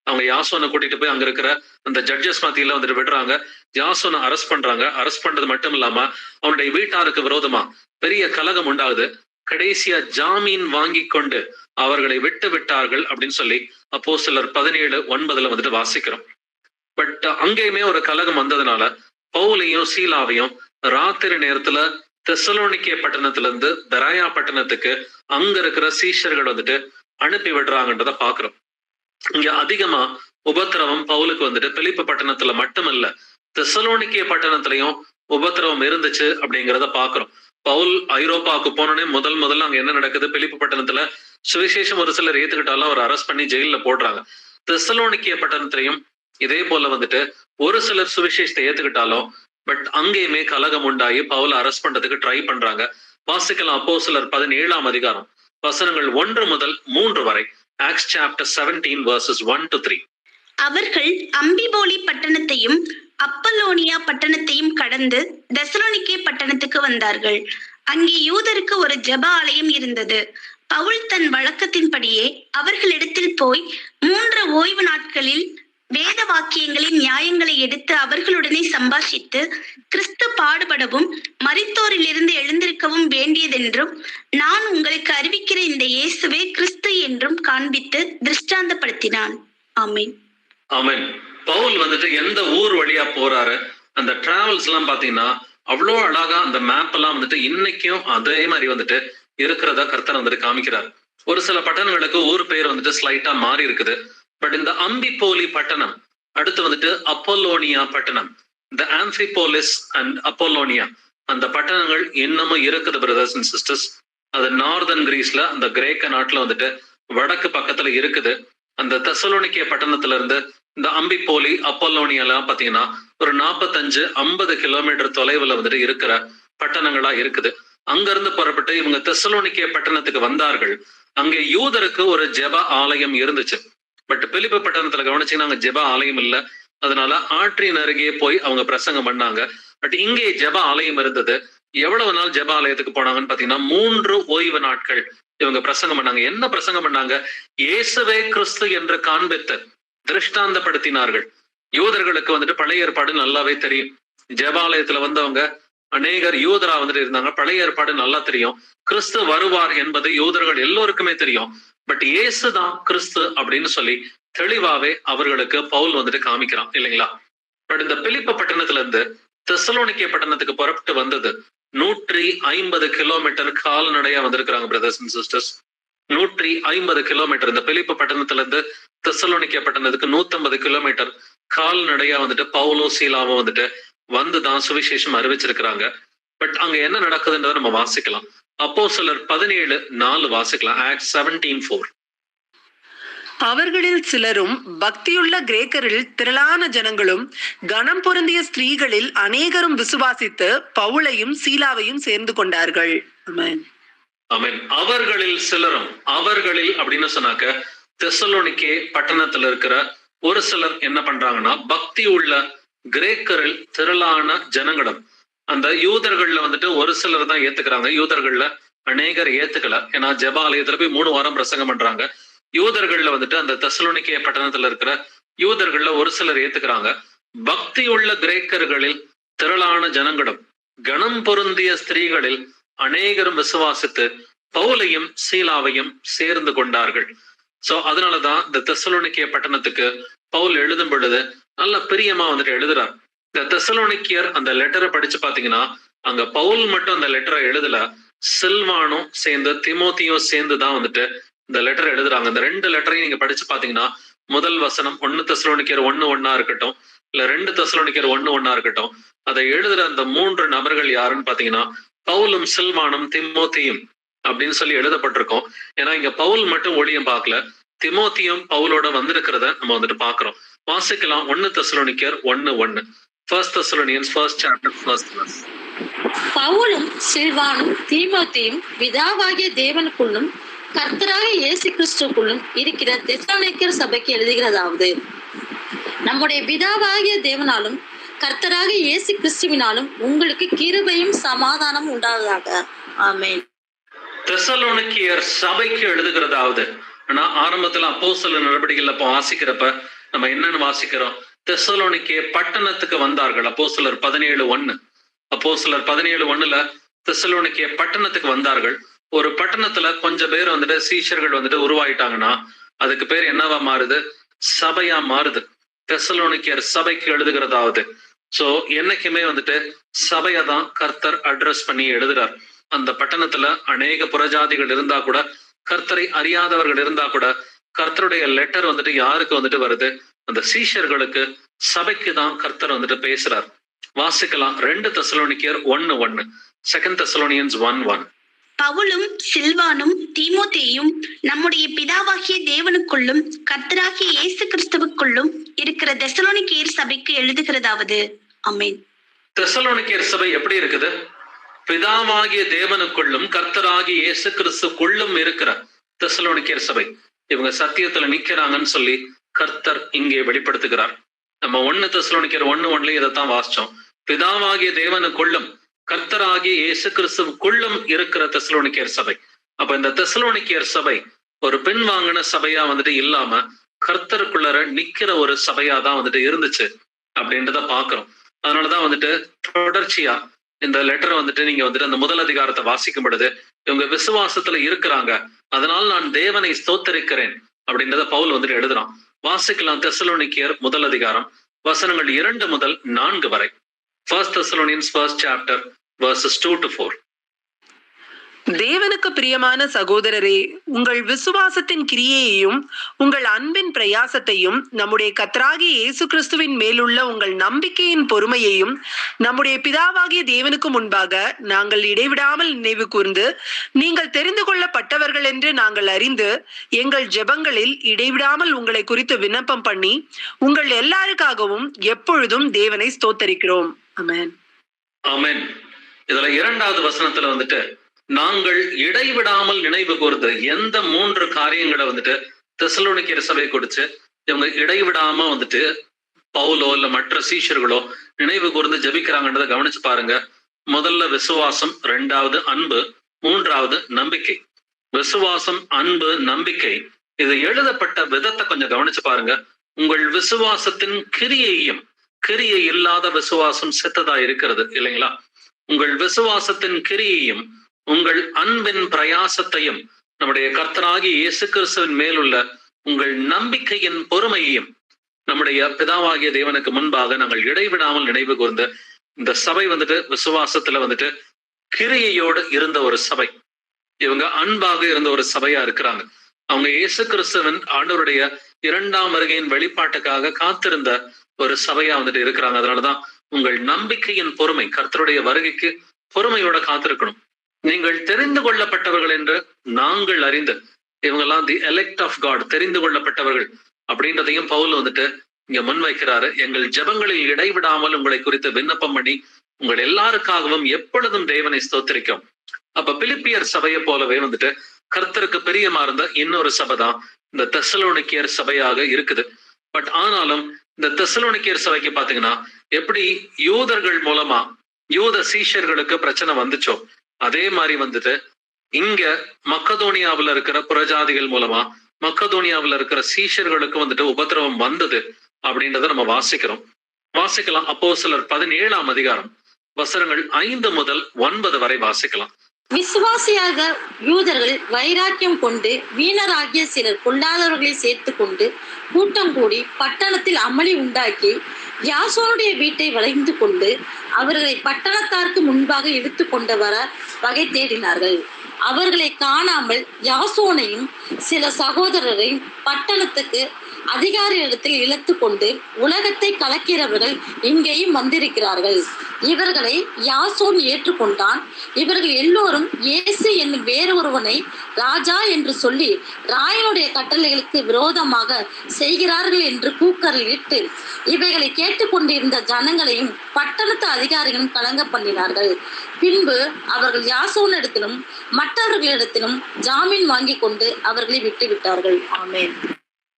அவங்க யாசோனை கூட்டிட்டு போய் அங்க இருக்கிற அந்த ஜட்ஜஸ் மத்தியில வந்துட்டு விடுறாங்க. யாசோனை அரெஸ்ட் பண்றாங்க. அரெஸ்ட் பண்றது மட்டும் இல்லாம அவனுடைய வீட்டாருக்கு விரோதமா பெரிய கலகம் உண்டாகுது. கடைசியா ஜாமீன் வாங்கி கொண்டு அவர்களை விட்டு விட்டார்கள் அப்படின்னு சொல்லி அப்போஸ்தலர் 17:9 வந்துட்டு வாசிக்கிறோம். பட் அங்கேயுமே ஒரு கலகம் வந்ததுனால பவுலையும் சீலாவையும் ராத்திரி நேரத்துல தெசலோனிக்கே பட்டணத்துல இருந்து பெராயா பட்டணத்துக்கு அங்க இருக்கிற சீஷர்கள் வந்துட்டு அனுப்பி விடுறாங்கன்றத பாக்குறோம். இங்க அதிகமா உபத்திரவம் பவுலுக்கு வந்துட்டு பிலிப்பு பட்டணத்துல மட்டுமல்ல, தெசலோனிக்கே பட்டணத்திலையும் உபத்திரவம் இருந்துச்சு அப்படிங்கிறத பாக்குறோம். பவுல் ஐரோப்பாவுக்கு போனோடனே முதல்ல அங்க என்ன நடக்குது, பிலிப்பு பட்டணத்துல சுவிசேஷம் ஒரு சிலர் ஏத்துக்கிட்டாலும் அவர் அரெஸ்ட் பண்ணி ஜெயில போடுறாங்க. தெசலோனிக்கே பட்டணத்திலையும் இதே போல வந்துட்டு ஒரு சிலர் சுவிசேஷத்தை ஏத்துக்கிட்டாலும் பட் அங்கேயுமே கலகம் உண்டாகி பவுல அரெஸ்ட் பண்றதுக்கு ட்ரை பண்றாங்க. வாசிக்கலாம் அப்போஸ்தலர் 17ஆம் அதிகாரம் வசனங்கள் 1 முதல் 3 வரை. Acts chapter 17 verses 1 to 3.
அவர்கள் அம்பிபோலி பட்டணத்தையும் அப்பல்லோனியா பட்டணத்தையும் கடந்து தெசலோனிக்கே பட்டணத்துக்கு வந்தார்கள். அங்கே யூதருக்கு ஒரு ஜெப ஆலயம் இருந்தது. பவுல் தன் வழக்கத்தின்படியே அவர்களிடத்தில் போய் 3 ஓய்வு நாட்களில் வேத வாக்கியங்களின் நியாயங்களை எடுத்து அவர்களுடனே சம்பாஷித்து, கிறிஸ்து பாடுபடவும் மரித்தோரிலிருந்து எழுந்திருக்கவும் வேண்டியதென்றும் நான் உங்களுக்கு அறிவிக்கிற இந்த இயேசுவே கிறிஸ்து என்றும் காண்பித்து திருஷ்டாந்தப்படுத்தினான். ஆமென்.
ஆமென். பவுல் வந்துட்டு எந்த ஊர் வழியா போறாரு, அந்த டிராவல்ஸ் எல்லாம் பாத்தீங்கன்னா அவ்வளோ அழகா அந்த மேப் எல்லாம் வந்துட்டு இன்னைக்கும் அதே மாதிரி வந்துட்டு இருக்கிறதா கர்த்தர் வந்துட்டு காமிக்கிறார். ஒரு சில பட்டணங்களுக்கு ஊர் பேர் வந்துட்டு ஸ்லைட்டா மாறி இருக்குது. பட் இந்த அம்பிபோலி பட்டணம், அடுத்து வந்துட்டு அப்போலோனியா பட்டணம், இந்த ஆம்பிபோலிஸ் அண்ட் அப்போலோனியா, அந்த பட்டணங்கள் இன்னமும் இருக்குது பிரதர்ஸ் அண்ட் சிஸ்டர்ஸ். அது நார்தன் கிரீஸ்ல அந்த கிரேக்க நாட்டுல வந்துட்டு வடக்கு பக்கத்துல இருக்குது. அந்த தெசலோனிக்கே பட்டணத்துல இருந்து இந்த அம்பிபோலி அப்போலோனியாலாம் பாத்தீங்கன்னா ஒரு 45-50 கிலோமீட்டர் தொலைவுல வந்துட்டு இருக்கிற பட்டணங்களா இருக்குது. அங்க இருந்து புறப்பட்டு இவங்க தெசலோனிக்கே பட்டணத்துக்கு வந்தார்கள். அங்கே யூதருக்கு ஒரு ஜெப ஆலயம் இருந்துச்சு. பட் பிலிப்பு பட்டணத்துல கவனிச்சீங்கன்னா அங்க ஜெப ஆலயம் இல்ல. அதனால ஆற்றின் அருகே போய் அவங்க பிரசங்கம் பண்ணாங்க. பட் இங்கே ஜெப ஆலயம் இருந்தது. எவ்வளவு நாள் ஜெப ஆலயத்துக்கு போனாங்கன்னு பாத்தீங்கன்னா 3 ஓய்வு நாட்கள் இவங்க பிரசங்கம் பண்ணாங்க. என்ன பிரசங்கம் பண்ணாங்க? இயேசுவே கிறிஸ்து என்று காண்பித்து திருஷ்டாந்தப்படுத்தினார்கள். யூதர்களுக்கு வந்துட்டு பழைய ஏற்பாடு நல்லாவே தெரியும். ஜெபாலயத்துல வந்தவங்க அநேகர் யூதரா வந்துட்டு இருந்தாங்க. பழைய ஏற்பாடு நல்லா தெரியும். கிறிஸ்து வருவார் என்பது யூதர்கள் எல்லோருக்குமே தெரியும். பட் இயேசுதான் கிறிஸ்து அப்படின்னு சொல்லி தெளிவாவே அவர்களுக்கு பவுல் வந்துட்டு காமிக்கிறான் இல்லைங்களா? பட் இந்த பிலிப்பு பட்டணத்துல இருந்து தெசலோனிக்கே பட்டணத்துக்கு புறப்பட்டு வந்தது 150 கிலோமீட்டர் கால்நடையா வந்திருக்கிறாங்க பிரதர்ஸ் அண்ட் சிஸ்டர்ஸ். 150 கிலோமீட்டர். இந்த பிலிப்பு பட்டணத்துல இருந்து தெசலோனிக்கே பட்டணத்துக்கு 150 கிலோமீட்டர் கால்நடையா வந்துட்டு பவுலும் சீலாவும் வந்துட்டு வந்துதான் சுவிசேஷம் அறிவிச்சிருக்கிறாங்க. பட் அங்க என்ன நடக்குதுன்றதை நம்ம வாசிக்கலாம். அப்போஸ்தலர் 17:4 வாசிக்கலாம். ஆக்ட்ஸ் 17:4.
அவர்களில் சிலரும் பக்தியுள்ள கிரேக்கரில் திரளான ஜனங்களும் கனம் பொருந்திய ஸ்திரீகளில் அநேகரும் விசுவாசித்து பவுலையும் சீலாவையும் சேர்ந்து கொண்டார்கள். ஆமென்.
ஆமென். அவர்களில் சிலரும், அவர்களில் அப்படின்னு சொன்னாக்க தெசலோனிக்கே பட்டணத்துல இருக்கிற ஒரு சிலர் என்ன பண்றாங்கன்னா, பக்தி உள்ள கிரேக்கரில் திரளான ஜனங்களும் அந்த யூதர்கள்ல வந்துட்டு ஒரு சிலர் தான் ஏத்துக்கிறாங்க. யூதர்கள்ல அநேகர் ஏத்துக்கல. ஏன்னா ஜெப ஆலயத்துல போய் 3 வாரம் பிரசங்கம் பண்றாங்க. யூதர்கள்ல வந்துட்டு அந்த தெசலோனிக்கே பட்டணத்துல இருக்கிற யூதர்கள்ல ஒரு சிலர் ஏத்துக்கிறாங்க. பக்தி உள்ள கிரேக்கர்களில் திரளான ஜனங்களும் கணம் பொருந்திய ஸ்திரீகளில் அநேகரும் விசுவாசித்து பவுலையும் சீலாவையும் சேர்ந்து கொண்டார்கள். சோ அதனாலதான் இந்த தெசலோனிக்கே பட்டணத்துக்கு பவுல் எழுதும் பொழுது நல்ல பிரியமா வந்துட்டு எழுதுறார். இந்த தெசலோனிக்கியர் அந்த லெட்டரை படிச்சு பாத்தீங்கன்னா அங்க பவுல் மட்டும் அந்த லெட்டரை எழுதல, சில்வானும் சேர்ந்து திமோத்தியும் சேர்ந்துதான் வந்துட்டு இந்த லெட்டர் எழுதுறாங்க. இந்த 2 லெட்டரையும் நீங்க படிச்சு பாத்தீங்கன்னா முதல் வசனம் 1 தெசலோனிக்கேயர் 1:1 இருக்கட்டும், இல்ல 2 தெசலோனிக்கேயர் 1:1 இருக்கட்டும், அதை எழுதுற அந்த 3 நபர்கள் யாருன்னு பாத்தீங்கன்னா பவுலும் சில்வானும் திமோத்தியும் அப்படின்னு சொல்லி எழுதப்பட்டிருக்கோம். ஏன்னா இங்க பவுல் மட்டும் ஒளியும் பார்க்கல, திமோத்தியும் பவுலோட வந்திருக்கிறத நம்ம வந்துட்டு பாக்குறோம். வாசிக்கலாம் 1 தெசலோனிக்கேயர் 1:1. 1 Thessalonians 1st chapter 1st verse.
பவுலும் சில்வானும் தீமோத்தேயும் பிதாவாகிய தேவனுக்குள்ளும் கர்த்தராகிய இயேசு கிறிஸ்துக்குள்ளும் இருக்கிற தெசலோனிக்கேயர் சபைக்கு எழுதுகிறதாவது, நம்முடைய பிதாவாகிய தேவனாலும் கர்த்தராகிய இயேசு கிறிஸ்துவினாலும் உங்களுக்கு கிருபையும் சமாதானம் உண்டாவதாக. ஆமென்.
தெசலோனிக்கேயர் சபைக்கு எழுதுகிறதாவது, ஆனா ஆரம்பத்துல அப்போஸ்தலர் நடவடிக்கைகள் அப்போ வாசிக்கிறப்ப நம்ம என்னன்னு வாசிக்கிறோம்? தெசலோனிக்கே பட்டணத்துக்கு வந்தார்கள். அப்போஸ்தலர் 17:1. அப்போஸ்தலர் 17:1 தெசலோனிக்கே பட்டணத்துக்கு வந்தார்கள். ஒரு பட்டணத்துல கொஞ்சம் பேர் வந்துட்டு சீஷர்கள் வந்துட்டு உருவாயிட்டாங்கன்னா அதுக்கு பேர் என்னவா மாறுது? சபையா மாறுது. தெசலோனிக்கேயர் சபைக்கு எழுதுகிறதாவது. சோ என்னைக்குமே வந்துட்டு சபையை தான் கர்த்தர் அட்ரஸ் பண்ணி எழுதுறார். அந்த பட்டணத்துல அநேக புறஜாதிகள் இருந்தா கூட, கர்த்தரை அறியாதவர்கள் இருந்தா கூட, கர்த்தருடைய லெட்டர் வந்துட்டு யாருக்கு வந்துட்டு வருது? அந்த சீஷர்களுக்கு, சபைக்கு தான் கர்த்தர் வந்துட்டு பேசுறார். வாசிக்கலாம் 2 தெசலோனிக்கேயர் 1:1. 2 Thessalonians 1:1.
பவுலும் சில்வானும் தீமோத்தேயும் நம்முடைய பிதாவாகிய தேவனுக்குள்ளும் கர்த்தராகிய இயேசு கிறிஸ்துவுக்குள்ளும் இருக்கிற தெசலோனிக்கேயர் சபைக்கு எழுதுகிறதாவது. ஆமென்.
தெசலோனிக்கேயர் சபை எப்படி இருக்குது? பிதாவாகிய தேவனுக்குள்ளும் கர்த்தராகிய இயேசு கிறிஸ்துக்குள்ளும் இருக்கிற தெசலோனிக்கேயர் சபை. இவங்க சத்தியத்துல நிக்கிறாங்கன்னு சொல்லி கர்த்தர் இங்கே வெளிப்படுத்துகிறார். நம்ம 1 தெசலோனிக்கேயர் 1:1 இதைத்தான் வாசிச்சோம். பிதாவாகிய தேவனுக்குள்ளும் கர்த்தராகிய இயேசு கிறிஸ்துவுக்குள்ளும் இருக்கிற தெசலோனிக்கேயர் சபை. அப்ப இந்த தெசலோனிக்கேயர் சபை ஒரு பின்வாங்கின சபையா வந்துட்டு இல்லாம கர்த்தருக்குள்ளர நிக்கிற ஒரு சபையா தான் வந்துட்டு இருந்துச்சு அப்படின்றத பாக்குறோம். அதனாலதான் வந்துட்டு தொடர்ச்சியா இந்த லெட்டரை வந்துட்டு நீங்க வந்துட்டு அந்த முதல் அதிகாரத்தை வாசிக்கும் பொழுது இவங்க விசுவாசத்துல இருக்கிறாங்க, அதனால் நான் தேவனை ஸ்தோத்தரிக்கிறேன் அப்படின்றத பவுல் வந்துட்டு எழுதுறான். வாசிக்கலாம் தெசலோனிக்கேயர் முதல் அதிகாரம் வசனங்கள் 2 முதல் 4 வரை. 1 Thessalonians 1st chapter verses 2 to 4.
தேவனுக்கு பிரியமான சகோதரரே, உங்கள் விசுவாசத்தின் கிரியையையும் உங்கள் அன்பின் பிரயாசத்தையும் நம்முடைய கர்த்தராகிய இயேசு கிறிஸ்துவின் மேலுள்ள உங்கள் நம்பிக்கையின் பொறுமையையும் நம்முடைய பிதாவாகிய தேவனுக்கு முன்பாக நாங்கள் இடைவிடாமல் நினைவு கூர்ந்து, நீங்கள் தெரிந்து கொள்ளப்பட்டவர்கள் என்று நாங்கள் அறிந்து எங்கள் ஜெபங்களில் இடைவிடாமல் உங்களை குறித்து விண்ணப்பம் பண்ணி உங்கள் எல்லாருக்காகவும் எப்பொழுதும் தேவனை ஸ்தோத்தரிக்கிறோம். ஆமென்.
ஆமென். இதுல 2வது வசனத்துல வந்துட்டு நாங்கள் இடைவிடாமல் நினைவு கூர்ந்து, எந்த 3 காரியங்களை வந்துட்டு தெசலோனிக்கேயர் சபை கொடுத்து இவங்க இடைவிடாம வந்துட்டு பவுலோ இல்ல மற்ற சீஷர்களோ நினைவு கூர்ந்து ஜெபிக்கிறாங்கன்றதை கவனிச்சு பாருங்க. முதல்ல விசுவாசம், 2வது அன்பு, 3வது நம்பிக்கை. விசுவாசம், அன்பு, நம்பிக்கை. இது எழுதப்பட்ட விதத்தை கொஞ்சம் கவனிச்சு பாருங்க. உங்கள் விசுவாசத்தின் கிரியையும், கிரியை இல்லாத விசுவாசம் செத்ததா இருக்கிறது இல்லைங்களா? உங்கள் விசுவாசத்தின் கிரியையும் உங்கள் அன்பின் பிரயாசத்தையும் நம்முடைய கர்த்தராகிய இயேசு கிறிஸ்துவின் மேலுள்ள உங்கள் நம்பிக்கையின் பொறுமையையும் நம்முடைய பிதாவாகிய தேவனுக்கு முன்பாக நாங்கள் இடைவிடாமல் நினைவு கூர்ந்து, இந்த சபை வந்துட்டு விசுவாசத்துல வந்துட்டு கிரியையோடு இருந்த ஒரு சபை. இவங்க அன்பாக இருந்த ஒரு சபையா இருக்கிறாங்க. அவங்க இயேசு கிறிஸ்துவின் ஆண்டவருடைய 2ஆம் வருகையின் வெளிப்பாட்டுக்காக காத்திருந்த ஒரு சபையா வந்துட்டு இருக்கிறாங்க. அதனாலதான் உங்கள் நம்பிக்கையின் பொறுமை, கர்த்தருடைய வருகைக்கு பொறுமையோட காத்திருக்கணும். நீங்கள் தெரிந்து கொள்ளப்பட்டவர்கள் என்று நாங்கள் அறிந்து, இவங்கெல்லாம் தி எலெக்ட் ஆஃப் காட், தெரிந்து கொள்ளப்பட்டவர்கள் அப்படின்றதையும் பவுல் வந்துட்டு இங்க முன்வைக்கிறாரு. எங்கள் ஜெபங்களில் இடைவிடாமல் உங்களை குறித்து விண்ணப்பம் பண்ணி உங்கள் எல்லாருக்காகவும் எப்பொழுதும் தேவனை ஸ்தோத்திரிக்கும். அப்ப பிலிப்பியர் சபையை போலவே வந்துட்டு கர்த்தருக்கு பிரியமா இருந்த இன்னொரு சபை தான் இந்த தெசலோனிக்கேயர் சபையாக இருக்குது. பட் ஆனாலும் இந்த தெசலோனிக்கேயர் சபைக்கு பாத்தீங்கன்னா எப்படி யூதர்கள் மூலமா யூத சீஷர்களுக்கு பிரச்சனை வந்துச்சோ அதே மாதிரி வந்துட்டு இங்க மக்கதோனியாவுல இருக்கிற புறஜாதிகள் மூலமா மக்கதோனியாவுல இருக்கிற சீஷர்களுக்கு வந்துட்டு உபத்திரவம் வந்தது அப்படின்றத நம்ம வாசிக்கலாம். அப்போஸ்தலர் 17ஆம் அதிகாரம் வசனங்கள் 5 முதல் 9 வரை வாசிக்கலாம்.
விசுவாசியாக யூதர்கள் வைராக்கியம் கொண்டு வீணராகிய சிலர் கொள்ளாதவர்களை சேர்த்து கொண்டு கூட்டம் கூடி பட்டணத்தில் அமளி உண்டாக்கி யாசோனுடைய வீட்டை வளைந்து கொண்டு அவர்களை பட்டணத்தாருக்கு முன்பாக இழுத்து கொண்டு வர வகை தேடினார்கள். அவர்களை காணாமல் யாசோனையும் சில சகோதரரையும் பட்டணத்துக்கு அதிகாரியிடத்தில் இழுத்து கொண்டு உலகத்தை கலக்கிறவர்கள் இங்கேயும் வந்திருக்கிறார்கள். இவர்களை யாசோன் ஏற்றுக்கொண்டான். இவர்கள் எல்லோரும் இயேசு என்னும் வேறொருவனை ராஜா என்று சொல்லி ராயனுடைய கட்டளைகளுக்கு விரோதமாக செய்கிறார்கள் என்று கூக்கரிலிட்டு இவைகளை கேட்டுக்கொண்டிருந்த ஜனங்களையும் பட்டணத்து அதிகாரிகளும் கலங்க பண்ணினார்கள். பின்பு அவர்கள் யாசோனிடத்திலும் மற்றவர்களிடத்திலும் ஜாமீன் வாங்கி கொண்டு அவர்களை விட்டுவிட்டார்கள். ஆமென்.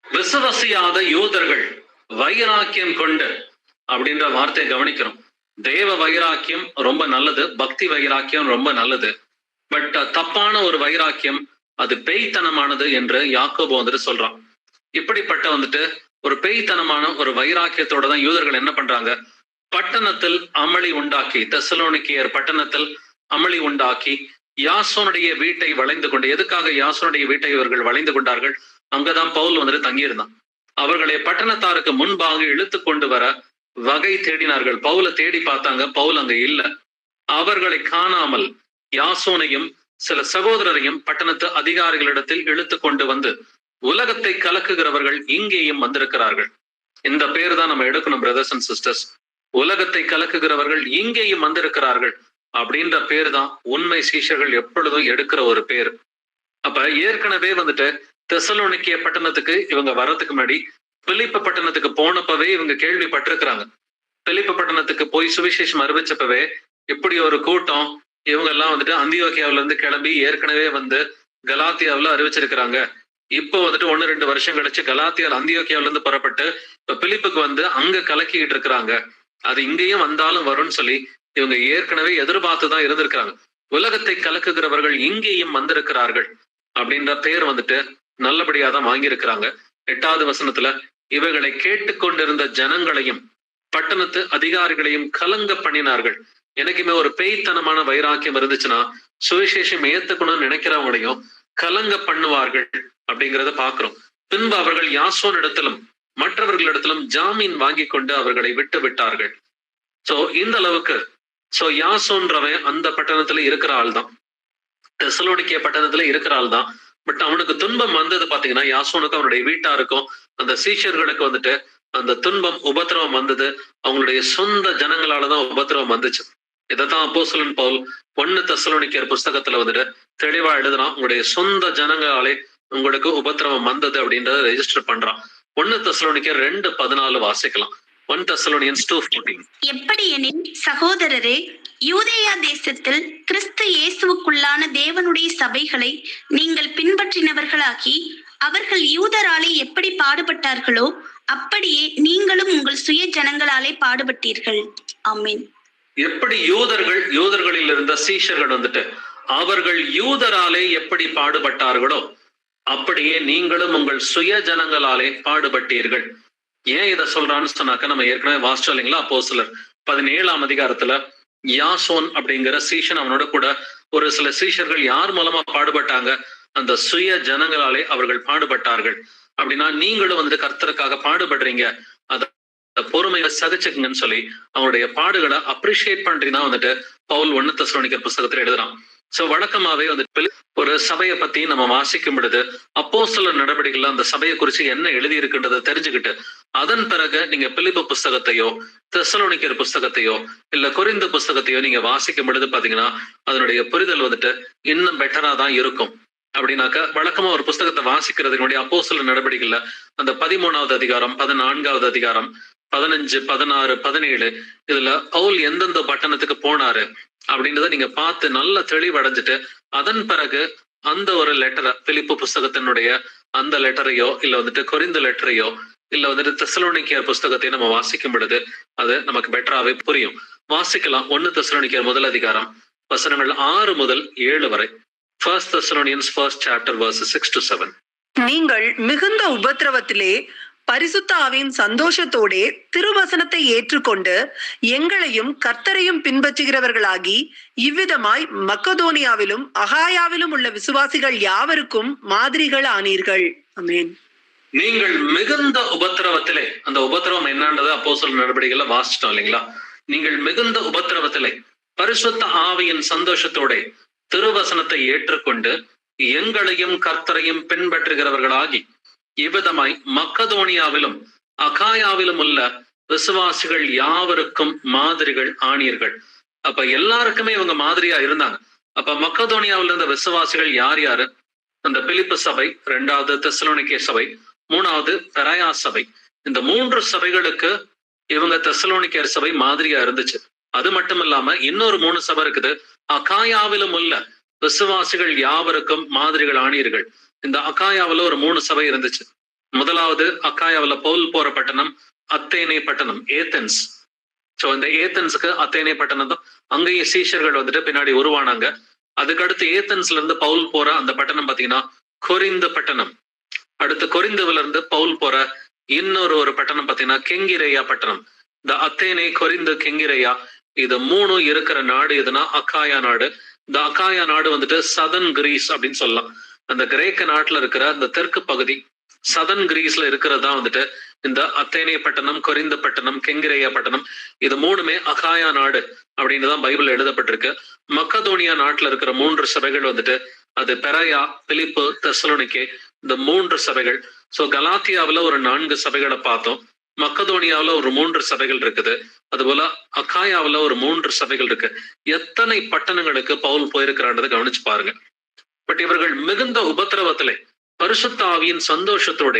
விசுவாசியாத யூதர்கள் வைராக்கியம் கொண்டு அப்படின்ற வார்த்தையை கவனிக்கிறோம். தேவ வைராக்கியம் ரொம்ப நல்லது, பக்தி வைராக்கியம் ரொம்ப நல்லது. பட் தப்பான ஒரு வைராக்கியம் அது பேய்த்தனமானது என்று யாக்கோபு வந்துட்டு சொல்றான். இப்படிப்பட்ட வந்துட்டு ஒரு பேய்த்தனமான ஒரு வைராக்கியத்தோட தான் யூதர்கள் என்ன பண்றாங்க, பட்டணத்தில் அமளி உண்டாக்கி, தெசலோனிக்கேயர் பட்டணத்தில் அமளி உண்டாக்கி யாசோனுடைய வீட்டை வளைந்து கொண்டு, எதுக்காக யாசோனுடைய வீட்டை இவர்கள் வளைந்து கொண்டார்கள்? அங்கதான் பவுல் வந்துட்டு தங்கியிருந்தான். அவர்களை பட்டணத்தாருக்கு முன்பாக இழுத்து கொண்டு வர வகை தேடினார்கள். பவுலை தேடி பார்த்தாங்க, பவுல் அங்க இல்ல. அவர்களை காணாமல் யாசோனையும் சில சகோதரரையும் பட்டணத்து அதிகாரிகளிடத்தில் இழுத்து கொண்டு வந்து உலகத்தை கலக்குகிறவர்கள் இங்கேயும் வந்திருக்கிறார்கள். இந்த பேர் தான் நம்ம எடுக்கணும் பிரதர்ஸ் அண்ட் சிஸ்டர்ஸ். உலகத்தை கலக்குகிறவர்கள் இங்கேயும் வந்திருக்கிறார்கள் அப்படின்ற பேர் தான் உண்மை சீஷர்கள் எப்பொழுதும் எடுக்கிற ஒரு பேர். அப்ப ஏற்கனவே வந்துட்டு தெசலோனிக்கே பட்டணத்துக்கு இவங்க வர்றதுக்கு முன்னாடி பிலிப்பு பட்டணத்துக்கு போனப்பவே இவங்க கேள்விப்பட்டிருக்கிறாங்க. பிலிப்பு பட்டணத்துக்கு போய் சுவிசேஷம் அறிவிச்சப்பவே இப்படி ஒரு கூட்டம் இவங்க எல்லாம் வந்துட்டு அந்தியோக்கியாவில இருந்து கிளம்பி ஏற்கனவே வந்து கலாத்தியாவில அறிவிச்சிருக்கிறாங்க. இப்போ வந்துட்டு 1-2 வருஷம் கழிச்சு கலாத்தியால் அந்தியோக்கியாவில இருந்து புறப்பட்டு இப்ப பிலிப்புக்கு வந்து அங்க கலக்கிக்கிட்டு இருக்கிறாங்க. அது இங்கேயும் வந்தாலும் வரும்னு சொல்லி இவங்க ஏற்கனவே எதிர்பார்த்துதான் இருந்திருக்கிறாங்க. உலகத்தை கலக்குகிறவர்கள் இங்கேயும் வந்திருக்கிறார்கள் அப்படின்ற பேர் வந்துட்டு நல்லபடியா தான் வாங்கியிருக்கிறாங்க. 8வது வசனத்துல இவைகளை கேட்டுக்கொண்டிருந்த ஜனங்களையும் பட்டணத்து அதிகாரிகளையும் கலங்க பண்ணினார்கள். எனக்குமே ஒரு பேய்த்தனமான வைராக்கியம் இருந்துச்சுன்னா சுவிசேஷம் ஏத்துக்கணும்னு நினைக்கிறவங்களையும் கலங்க பண்ணுவார்கள் அப்படிங்கிறத பாக்குறோம். பின்பு அவர்கள் யாசோன் இடத்திலும் மற்றவர்களிடத்திலும் ஜாமீன் வாங்கி கொண்டு அவர்களை விட்டு விட்டார்கள். சோ இந்த அளவுக்கு யாசோன்றவன் அந்த பட்டணத்துல இருக்கிற ஆள் தான், தெசலோனிக்கே பட்டணத்துல இருக்கிற ஆள் தான். பட் அவனுக்கு துன்பம் வந்தது பாத்தீங்கன்னா யாசோனுக்கு அவனுடைய வீட்டாருக்கும் அந்த சீஷர்களுக்கு வந்துட்டு அந்த துன்பம் உபத்திரவம் வந்தது. அவங்களுடைய சொந்த ஜனங்களாலதான் உபத்திரவம் வந்துச்சு. இதைத்தான் அப்போஸ்தலன் பவுல் 1 தெசலோனிக்கேயர் புஸ்தகத்துல வந்துட்டு தெளிவா எழுதுறான். உங்களுடைய சொந்த ஜனங்களாலே உங்களுக்கு உபத்திரவம் வந்தது அப்படின்றத ரெஜிஸ்டர் பண்றான். 1 தெசலோனிக்கேயர் 2:14 வாசிக்கலாம். 1 Thessalonians 2:14.
எப்படியெனில் சகோதரரே, யூதேயா தேசத்தில் கிறிஸ்து இயேசுவுக்குள்ளான தேவனுடைய சபைகளை நீங்கள் பின்பற்றினவர்களாகி அவர்கள் யூதராலே எப்படி பாடுபட்டார்களோ அப்படியே நீங்களும் உங்கள் சுய ஜனங்களாலே பாடுபட்டீர்கள். ஆமென்.
எப்படி யூதர்களில் இருந்த சீஷர்கள் வந்துட்டு அவர்கள் யூதராலே எப்படி பாடுபட்டார்களோ அப்படியே நீங்களும் உங்கள் சுய ஜனங்களாலே பாடுபட்டீர்கள். ஏன் இதை சொல்றான்னு சொன்னாக்க நம்ம ஏற்கனவே வாசிச்சோம் இல்லைங்களா? அப்போஸ்தலர் 17ஆம் அதிகாரத்துல யாசோன் அப்படிங்கிற சீஷன் அவனோட கூட ஒரு சில சீஷர்கள் யார் மூலமா பாடுபட்டாங்க? அந்த சுய ஜனங்களாலே அவர்கள் பாடுபட்டார்கள். அப்படின்னா நீங்களும் வந்துட்டு கர்த்தருக்காக பாடுபடுறீங்க, அத பொறுமையை சகிச்சுக்குங்கன்னு சொல்லி அவனுடைய பாடுகளை அப்ரிஷியேட் பண்றீங்கன்னா வந்துட்டு பவுல் 1 தெசலோனிக்கேயர் புஸ்தகத்துல எழுதுறான். சோ வழக்கமாவே வந்துட்டு ஒரு சபையை பத்தி நம்ம வாசிக்கும் பொழுது அப்போஸ்தலர் நடவடிக்கைகள் அந்த சபையை குறிச்சு என்ன எழுதி இருக்குன்றதை தெரிஞ்சுக்கிட்டு அதன் பிறகு நீங்க பிலிப்பு புஸ்தகத்தையோ தெசலோனிக்கேயர் புஸ்தகத்தையோ இல்ல கொரிந்து புஸ்தகத்தையோ நீங்க வாசிக்கும் பொழுது பாத்தீங்கன்னா அதனுடைய புரிதல் வந்துட்டு இன்னும் பெட்டரா தான் இருக்கும். அப்படின்னாக்க வழக்கமா ஒரு புஸ்தகத்தை வாசிக்கிறதுக்கு முன்னாடி அப்போஸ்தலர் நடவடிக்கைகள்ல அந்த 13வது அதிகாரம் 14வது அதிகாரம் 15, 16, 17 இதுல பவுல் எந்தெந்த பட்டணத்துக்கு போனாரு அப்படின்றத நீங்க பார்த்து நல்ல தெளிவடைஞ்சிட்டு அதன் பிறகு அந்த ஒரு லெட்டரை பிலிப்பு புஸ்தகத்தினுடைய அந்த லெட்டரையோ இல்ல வந்துட்டு கொரிந்து லெட்டரையோ இல்ல வந்துட்டு தெசலோனிக்கேயர் புஸ்தகத்தையும் நம்ம வாசிக்கும் பொழுது அது நமக்கு பெட்டராவே புரியும். வாசிக்கலாம். 1 தெசலோனிக்கேயர் முதல் அதிகாரம் வசனங்கள் 6 முதல் 7 வரை. 1 Thessalonians 1st chapter verses 6 to 7.
நீங்கள் மிகுந்த உபத்திரவத்திலே பரிசுத்த ஆவியின் சந்தோஷத்தோடே திருவசனத்தை ஏற்றுக்கொண்டு எங்களையும் கர்த்தரையும் பின்பற்றுகிறவர்களாகி இவ்விதமாய் மக்கதோனியாவிலும் அகாயாவிலும் உள்ள விசுவாசிகள் யாவருக்கும் மாதிரிகள் ஆனீர்கள். ஆமென்.
நீங்கள் மிகுந்த உபத்திரவத்திலே, அந்த உபத்திரவம் என்னன்றது அப்போஸ்தலர் நடவடிக்கைகளை வாசிச்சிட்டோம் இல்லைங்களா? நீங்கள் மிகுந்த உபத்திரவத்திலே பரிசுத்த ஆவியின் சந்தோஷத்தோட திருவசனத்தை ஏற்றுக்கொண்டு எங்களையும் கர்த்தரையும் பின்பற்றுகிறவர்களாகி இவ்விதமாய் மக்கதோனியாவிலும் அகாயாவிலும் உள்ள விசுவாசிகள் யாவருக்கும் மாதிரிகள் ஆனீர்கள். அப்ப எல்லாருக்குமே இவங்க மாதிரியா இருந்தாங்க. அப்ப மக்கதோனியாவில் இருந்த விசுவாசிகள் யார் யாரு? அந்த பிலிப்பு சபை, 2வது தெசலோனிக்கே சபை, 3வது பெராயா சபை. இந்த 3 சபைகளுக்கு இவங்க தெசலோனிக்கேயர் சபை மாதிரியா இருந்துச்சு. அது மட்டும் இல்லாம இன்னொரு 3 சபை இருக்குது. அகாயாவிலும் உள்ள விசுவாசிகள் யாவருக்கும் மாதிரிகள் ஆனீர்கள். இந்த அகாயாவில ஒரு 3 சபை இருந்துச்சு. முதலாவது அகாயாவில பவுல் போற பட்டணம் அத்தேனே பட்டணம், ஏத்தென்ஸ். சோ இந்த ஏத்தென்ஸுக்கு அத்தேனே பட்டணம் தான். அங்கேயும் சீஷர்கள் வந்துட்டு பின்னாடி உருவானாங்க. அதுக்கடுத்து ஏத்தென்ஸ்ல இருந்து பவுல் போற அந்த பட்டணம் பாத்தீங்கன்னா கொரிந்து பட்டணம். அடுத்து கொரிந்துவில இருந்து பவுல் போற இன்னொரு பட்டணம் பாத்தீங்கன்னா கெங்கிரேயா பட்டணம். இந்த அத்தேனே, கொரிந்து, கெங்கிரேயா இது 3 இருக்கிற நாடு எதுனா அகாயா நாடு. இந்த அகாயா நாடு வந்துட்டு சதன் கிரீஸ் அப்படின்னு சொல்லலாம். அந்த கிரேக்க நாட்டுல இருக்கிற அந்த தெற்கு பகுதி சதன் கிரீஸ்ல இருக்கிறதா வந்துட்டு இந்த அத்தேனே பட்டணம், கொரிந்து பட்டணம், கெங்கிரேயா பட்டணம். இது 3மே அகாயா நாடு அப்படின்னு தான் பைபிள் எழுதப்பட்டிருக்கு. மக்கதோனியா நாட்டுல இருக்கிற 3 சபைகள் வந்துட்டு அது பெராயா, பிலிப்பு, தெசலோனிக்கே, இந்த 3 சபைகள். சோ கலாத்தியாவில ஒரு 4 சபைகளை பார்த்தோம். மக்கதோனியாவில ஒரு 3 சபைகள் இருக்குது. அதுபோல அகாயாவில ஒரு 3 சபைகள் இருக்கு. எத்தனை பட்டணங்களுக்கு பவுல் போயிருக்கிறான்றதை கவனிச்சு பாருங்க. பட் இவர்கள் மிகுந்த உபத்திரவத்திலே பரிசுத்த ஆவியின் சந்தோஷத்தோட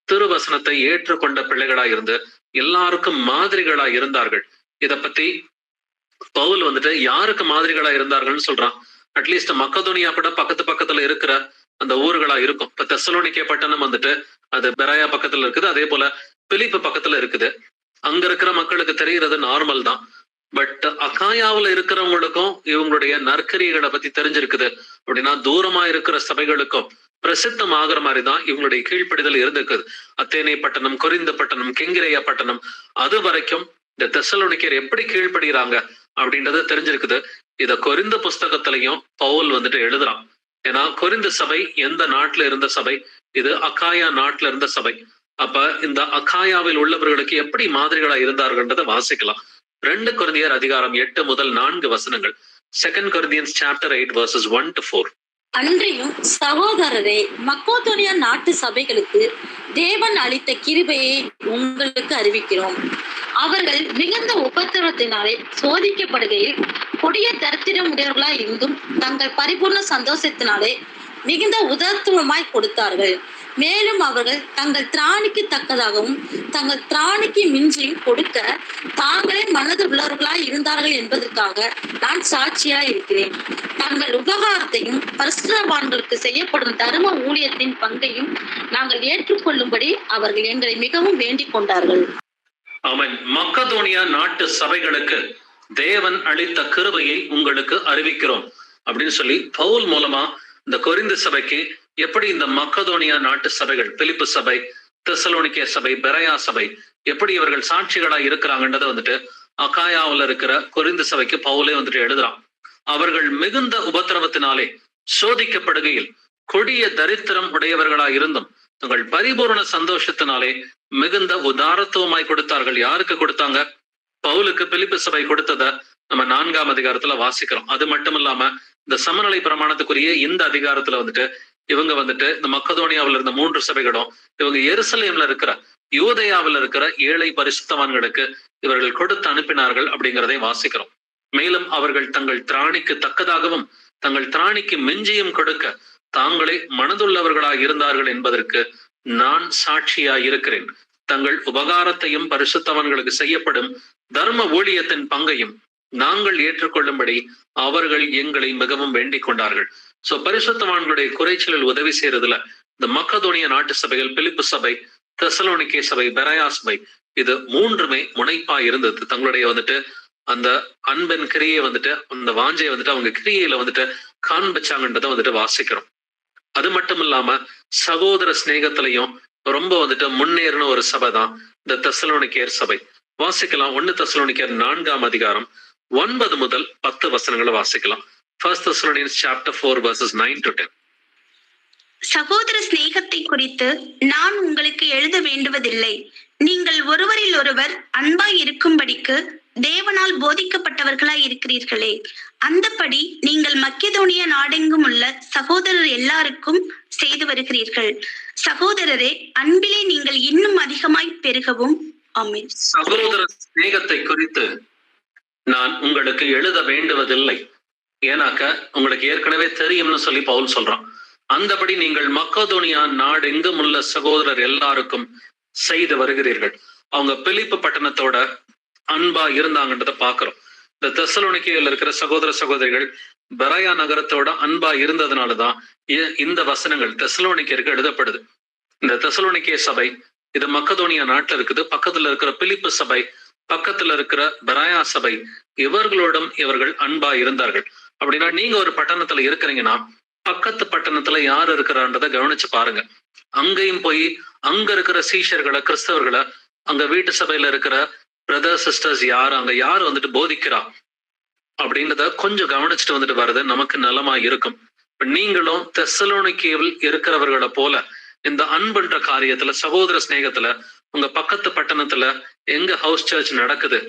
திருவசனத்தை ஏற்றுக்கொண்ட பிள்ளைகளா இருந்து எல்லாருக்கும் மாதிரிகளா இருந்தார்கள். இத பத்தி பவுல் வந்துட்டு யாருக்கு மாதிரிகளா இருந்தார்கள்னு சொல்றான். அட்லீஸ்ட் மக்கதோனியா கூட பக்கத்துல இருக்கிற அந்த ஊர்களா இருக்கும். இப்ப தெசலோனிக்கே பட்டணம் வந்துட்டு அது பெராயா பக்கத்துல இருக்குது. அதே போல பிலிப்பு பக்கத்துல இருக்குது. அங்க இருக்கிற மக்களுக்கு தெரிகிறது நார்மல் தான். பட் அகாயாவில் இருக்கிறவங்களுக்கும் இவங்களுடைய நற்கரியைகளை பத்தி தெரிஞ்சிருக்குது அப்படின்னா தூரமா இருக்கிற சபைகளுக்கும் பிரசித்தம் ஆகிற மாதிரிதான் இவங்களுடைய கீழ்ப்படிதல் இருந்திருக்குது. அத்தேனே பட்டணம், கொரிந்து பட்டணம், கெங்கிரேயா பட்டணம், அது வரைக்கும் இந்த தெசலோனிக்கேயர் எப்படி கீழ்ப்படுகிறாங்க அப்படின்றது தெரிஞ்சிருக்குது. இத கொரிந்து புஸ்தகத்திலையும் பவுல் வந்துட்டு எழுதுறான். ஏன்னா கொரிந்து சபை எந்த நாட்டுல இருந்த சபை? இது அகாயா நாட்டுல இருந்த சபை. அப்ப இந்த அகாயாவில் உள்ளவர்களுக்கு எப்படி மாதிரிகளா இருந்தார்கள்ன்றதை வாசிக்கலாம். 2 கொரிந்தியர் அதிகாரம் 8 முதல் 4 வசனங்கள். 2 Corinthians chapter 8 verses 1 to 4.
அன்றையும் சகோதரரே, மக்கோதோனியா நாட்டு சபைகளுக்கு தேவன் அளித்த கிருபையை உங்களுக்கு அறிவிக்கிறோம். அவர்கள் மிகுந்த உபத்திரவத்தினாலே சோதிக்கப்படுகையில் கொடிய தரித்திரம் உடையவர்களாய் இருந்தும் தங்கள் பரிபூர்ண சந்தோஷத்தினாலே மிகுந்த உதார்த்தமாய் கொடுத்தார்கள். மேலும் அவர்கள் தங்கள் திராணிக்கு தக்கதாகவும் தங்கள் திராணிக்கு மிஞ்சியும் கொடுக்க தாங்களே மனது உள்ளவர்களாய் இருந்தார்கள் என்பதற்காக நான் சாட்சியாய் இருக்கிறேன். தங்கள் உபகாரத்தையும் பரிசுத்தவான்களுக்கு செய்யப்படும் தர்ம ஊழியத்தின் பங்கையும் நாங்கள் ஏற்றுக்கொள்ளும்படி அவர்கள் எங்களை மிகவும் வேண்டிக் கொண்டார்கள்.
ஆமென். மக்கதோனியா நாட்டு சபைகளுக்கு தேவன் அளித்த கிருபையை உங்களுக்கு அறிவிக்கிறோம் அப்படின்னு சொல்லி பவுல் மூலமா இந்த கொரிந்து சபைக்கு எப்படி இந்த மக்கதோனியா நாட்டு சபைகள், பிலிப்பு சபை, தெசலோனிக்கே சபை, பெராயா சபை எப்படி இவர்கள் சாட்சிகளா இருக்கிறாங்கன்றதை வந்துட்டு அகாயாவில் இருக்கிற கொரிந்து சபைக்கு பவுலே வந்துட்டு எழுதுறான். அவர்கள் மிகுந்த உபத்திரவத்தினாலே சோதிக்கப்படுகையில் கொடிய தரித்திரம் உடையவர்களா இருந்தும் தங்கள் பரிபூர்ண சந்தோஷத்தினாலே மிகுந்த உதாரத்துவமாய் கொடுத்தார்கள். யாருக்கு கொடுத்தாங்க? பவுலுக்கு பிலிப்பு சபை கொடுத்தத நம்ம 4ஆம் அதிகாரத்துல வாசிக்கிறோம். அது மட்டும் இல்லாம இந்த சமநிலை பிரமாணத்துக்குரிய இந்த அதிகாரத்துல வந்துட்டு இவங்க வந்துட்டு இந்த மக்கதோனியாவில் இருந்த 3 சபைகளும் இவங்க எருசலேம்ல இருக்கிற யூதேயாவில் இருக்கிற ஏழை பரிசுத்தவான்களுக்கு இவர்கள் கொடுத்து அனுப்பினார்கள் அப்படிங்கிறதை வாசிக்கிறோம். மேலும் அவர்கள் தங்கள் திராணிக்கு தக்கதாகவும் தங்கள் திராணிக்கு மிஞ்சியும் கொடுக்க தாங்களே மனதுள்ளவர்களாக இருந்தார்கள் என்பதற்கு நான் சாட்சியாய் இருக்கிறேன். தங்கள் உபகாரத்தையும் பரிசுத்தவான்களுக்கு செய்யப்படும் தர்ம ஊழியத்தின் பங்கையும் நாங்கள் ஏற்றுக்கொள்ளும்படி அவர்கள் எங்களை மிகவும் வேண்டிக் கொண்டார்கள். சோ பரிசுத்தவான்களுடைய குறைச்சலில் உதவி செய்யறதுல இந்த மக்கதோனியா நாட்டு சபைகள், பிலிப்பு சபை, தெசலோனிக்கே சபை, பெராயா சபை இது 3மே முனைப்பா இருந்தது. தங்களுடைய வந்துட்டு அந்த அன்பின் கிரியை வந்துட்டு, அந்த வாஞ்சையை வந்துட்டு அவங்க கிரியையில வந்துட்டு காண்பிச்சாங்கன்றதை வந்துட்டு வாசிக்கிறோம். அது மட்டும் இல்லாம சகோதர சிநேகத்திலையும் ரொம்ப வந்துட்டு முன்னேறின ஒரு சபை தான் இந்த தெசலோனிக்கேயர் சபை. வாசிக்கலாம் 1 தெசலோனிக்கேயர் 4ஆம் அதிகாரம் 9 முதல் 10 வசனங்களை வாசிக்கலாம். 1 Thessalonians chapter 4 verses 9 to 10.
சகோதர சிநேகத்தை குறித்து நான் உங்களுக்கு எழுத வேண்டுவதில்லை. நீங்கள் ஒருவரில் ஒருவர் அன்பாய் இருக்கும்படிக்கு தேவனால் போதிக்கப்பட்டவர்களாய் இருக்கிறீர்களே. அந்தபடி நீங்கள் மக்கெதோனியா நாடெங்கும் உள்ள சகோதரர் எல்லாருக்கும் செய்து வருகிறீர்கள். சகோதரரே, அன்பிலே நீங்கள் இன்னும் அதிகமாய் பெருகவும். ஆமென்.
சகோதர சிநேகத்தை குறித்து நான் உங்களுக்கு எழுத வேண்டுவதில்லை, ஏன்னாக்க உங்களுக்கு ஏற்கனவே தெரியும்னு சொல்லி பவுல் சொல்றான். அந்தபடி நீங்கள் மக்கெதோனியா நாடு எங்கும் உள்ள சகோதரர் எல்லாருக்கும் செய்து வருகிறீர்கள். அவங்க பிலிப்பு பட்டணத்தோட அன்பா இருந்தாங்கன்றத பாக்குறோம். இந்த தெசலோனிக்கேயில் இருக்கிற சகோதர சகோதரிகள் பெராயா நகரத்தோட அன்பா இருந்ததுனாலதான் இந்த வசனங்கள் தெசலோனிக்கேயருக்கு எழுதப்படுது. இந்த தெசலோனிக்கே சபை இது மக்கெதோனியா நாட்டுல இருக்குது. பக்கத்துல இருக்கிற பிலிப்பு சபை, பக்கத்துல இருக்கிற பெராயா சபை, இவர்களோடும் இவர்கள் அன்பா இருந்தார்கள். அப்படின்னா நீங்க ஒரு பட்டணத்துல இருக்கிறீங்கன்னா பக்கத்து பட்டணத்துல யார் இருக்கிறான்றதை கவனிச்சு பாருங்க. அங்கேயும் போய் அங்க இருக்கிற சீஷர்களை, கிறிஸ்தவர்களை, அங்க வீட்டு சபையில இருக்கிற பிரதர் சிஸ்டர்ஸ் யார், அங்க யார் வந்துட்டு போதிக்கிறா அப்படின்றத கொஞ்சம் கவனிச்சுட்டு வந்துட்டு வர்றது நமக்கு நலமா இருக்கும். நீங்களும் தெசலோனிக்கேயில் இருக்கிறவர்களை போல இந்த அன்புன்ற காரியத்துல, சகோதர சிநேகத்துல உங்க பக்கத்து பட்டணத்துல எங்க ஹவுஸ் சர்ச் நடக்குது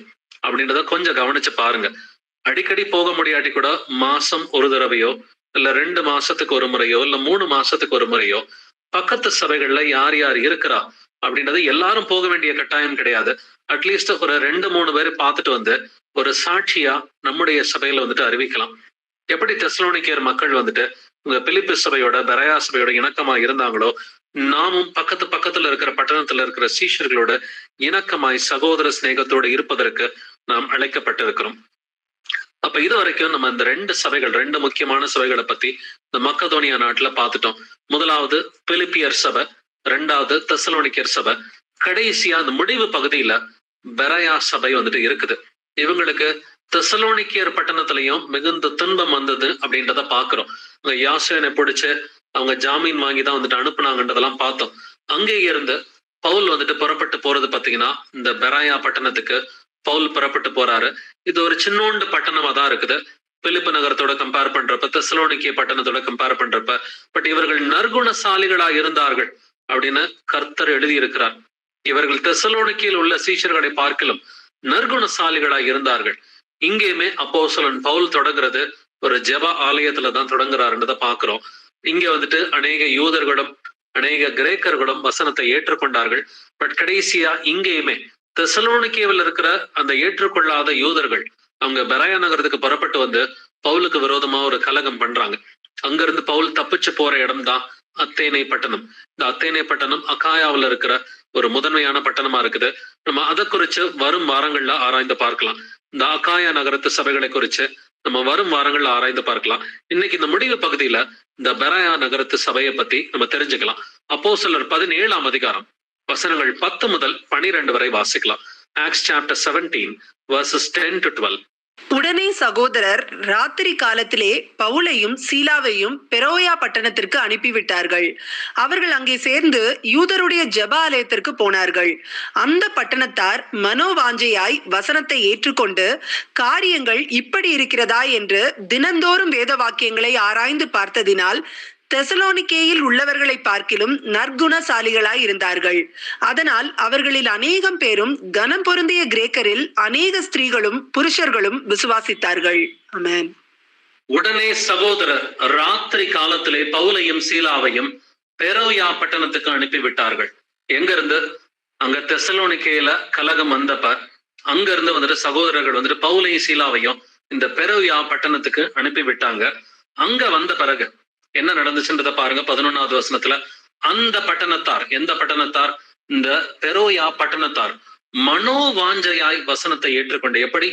அப்படின்றத கொஞ்சம் கவனிச்சு பாருங்க. அடிக்கடி போக முடியாட்டி கூட மாசம் ஒரு தடவையோ இல்ல 2 மாசத்துக்கு ஒரு முறையோ இல்ல 3 மாசத்துக்கு ஒரு முறையோ பக்கத்து சபைகள்ல யார் யார் இருக்கிறா அப்படின்றது எல்லாரும் போக வேண்டிய கட்டாயம் கிடையாது. அட்லீஸ்ட் ஒரு 2-3 பேரை பார்த்துட்டு வந்து ஒரு சாட்சியா நம்முடைய சபையில வந்துட்டு அறிவிக்கலாம். எப்படி தெசலோனிக்கேயர் மக்கள் வந்துட்டு உங்க பிலிப்பு சபையோட, பெராயா சபையோட இணக்கமா இருந்தாங்களோ, நாமும் பக்கத்துல இருக்கிற பட்டணத்துல இருக்கிற சீஷர்களோட இணக்கமாய் சகோதர சிநேகத்தோடு இருப்பதற்கு நாம் அழைக்கப்பட்டிருக்கிறோம். அப்ப இது வரைக்கும் நம்ம இந்த 2 சபைகள், 2 முக்கியமான சபைகளை பத்தி இந்த மக்கெதோனியா நாட்டுல பார்த்துட்டோம். முதலாவது பிலிப்பியர் சபை, 2வது தெசலோனிக்கேயர் சபை, கடைசியா அந்த முடிவு பகுதியில பெராயா சபை வந்துட்டு இருக்குது. இவங்களுக்கு தெசலோனிக்கேயர் பட்டணத்திலையும் மிகுந்த துன்பம் வந்தது அப்படின்றத பாக்குறோம். அங்க யாசோனை பிடிச்சு அவங்க ஜாமீன் வாங்கி தான் வந்துட்டு அனுப்புனாங்கன்றதெல்லாம் பார்த்தோம். அங்கே இருந்து பவுல் வந்துட்டு புறப்பட்டு போறது பாத்தீங்கன்னா இந்த பெராயா பட்டணத்துக்கு பவுல் புறப்பட்டு போறாரு. இது ஒரு சின்னோண்டு பட்டணமா தான் இருக்குது பிலிப்பு நகரத்தோட கம்பேர் பண்றப்ப, தெசலோனிக்கே பட்டணத்தோட கம்பேர் பண்றப்ப. பட் இவர்கள் நற்குணசாலிகளா இருந்தார்கள் அப்படின்னு கர்த்தர் எழுதி இருக்கிறார். இவர்கள் தெசலோனிக்கையில் உள்ள சீஷர்களை பார்க்கலும் நற்குணசாலிகளா இருந்தார்கள். இங்கேயுமே அப்போஸ்தலன் பவுல் தொடங்குறது ஒரு ஜெப ஆலயத்துலதான் தொடங்குறாருன்றத பாக்குறோம். இங்க வந்துட்டு அநேக யூதர்களும் அநேக கிரேக்கர்களும் வசனத்தை ஏற்றுக்கொண்டார்கள். பட் கடைசியா இங்கேயுமே தெசலோனிக்கேவில் இருக்கிற அந்த ஏற்றுக்கொள்ளாத யூதர்கள் அவங்க பெராயா நகரத்துக்கு புறப்பட்டு வந்து பவுலுக்கு விரோதமா ஒரு கலகம் பண்றாங்க. அங்கிருந்து பவுல் தப்பிச்சு போற இடம் தான் அத்தேனை பட்டணம். இந்த அத்தேனை பட்டணம் அகாயாவில் இருக்கிற ஒரு முதன்மையான பட்டணமா இருக்குது. நம்ம அதை குறிச்சு வரும் வாரங்கள்ல ஆராய்ந்து பார்க்கலாம். இந்த அகாயா நகரத்து சபைகளை குறிச்சு நம்ம வரும் வாரங்கள்ல ஆராய்ந்து பார்க்கலாம். இன்னைக்கு இந்த முடிவு பகுதியில இந்த பெராயா நகரத்து சபையை பத்தி நம்ம தெரிஞ்சுக்கலாம். அப்போஸ்தலர் 17ஆம் அதிகாரம் வசனங்கள் 10 முதல் 12 வரை வாசிக்கலாம். Acts chapter 17 verses 10 to 12.
உடனே சகோதரர் ராத்திரி காலத்திலே பவுலையும் சீலாவையும் பெரோயா பட்டணத்திற்கு அனுப்பிவிட்டார்கள். அவர்கள் அங்கே சேர்ந்து யூதருடைய ஜெப ஆலயத்திற்கு போனார்கள். அந்த பட்டணத்தார் மனோவாஞ்சையாய் வசனத்தை ஏற்றுக்கொண்டு காரியங்கள் இப்படி இருக்கிறதா என்று தினந்தோறும் வேத வாக்கியங்களை ஆராய்ந்து பார்த்ததினால் தெசலோனிக்கேயில் உள்ளவர்களை பார்க்கிலும் நற்குணசாலிகளாய் இருந்தார்கள். அதனால் அவர்களில் அநேகம் பேரும் கனம் பொருந்திய கிரேக்கரில் அநேக ஸ்திரீகளும் புருஷர்களும் விசுவாசித்தார்கள். ஆமென்.
உடனே சகோதரர் ராத்திரி காலத்திலே பவுலையும் சீலாவையும் பெரோயா பட்டணத்துக்கு அனுப்பிவிட்டார்கள். எங்க இருந்து? அங்க தெசலோனிக்கேயில கலகம் வந்தப்ப அங்க இருந்து வந்துட்டு சகோதரர்கள் வந்துட்டு பவுலையும் சீலாவையும் இந்த பெரோயா பட்டணத்துக்கு அனுப்பி விட்டாங்க. அங்க வந்த பிறகு என்ன நடந்துச்சுன்றத பாருங்க. 11வது வசனத்துல அந்த பட்டணத்தார், எந்த பட்டணத்தார்? இந்த பெரோயா பட்டணத்தார் மனோவாஞ்சையாய் வசனத்தை ஏற்றுக்கொண்டு. எப்படி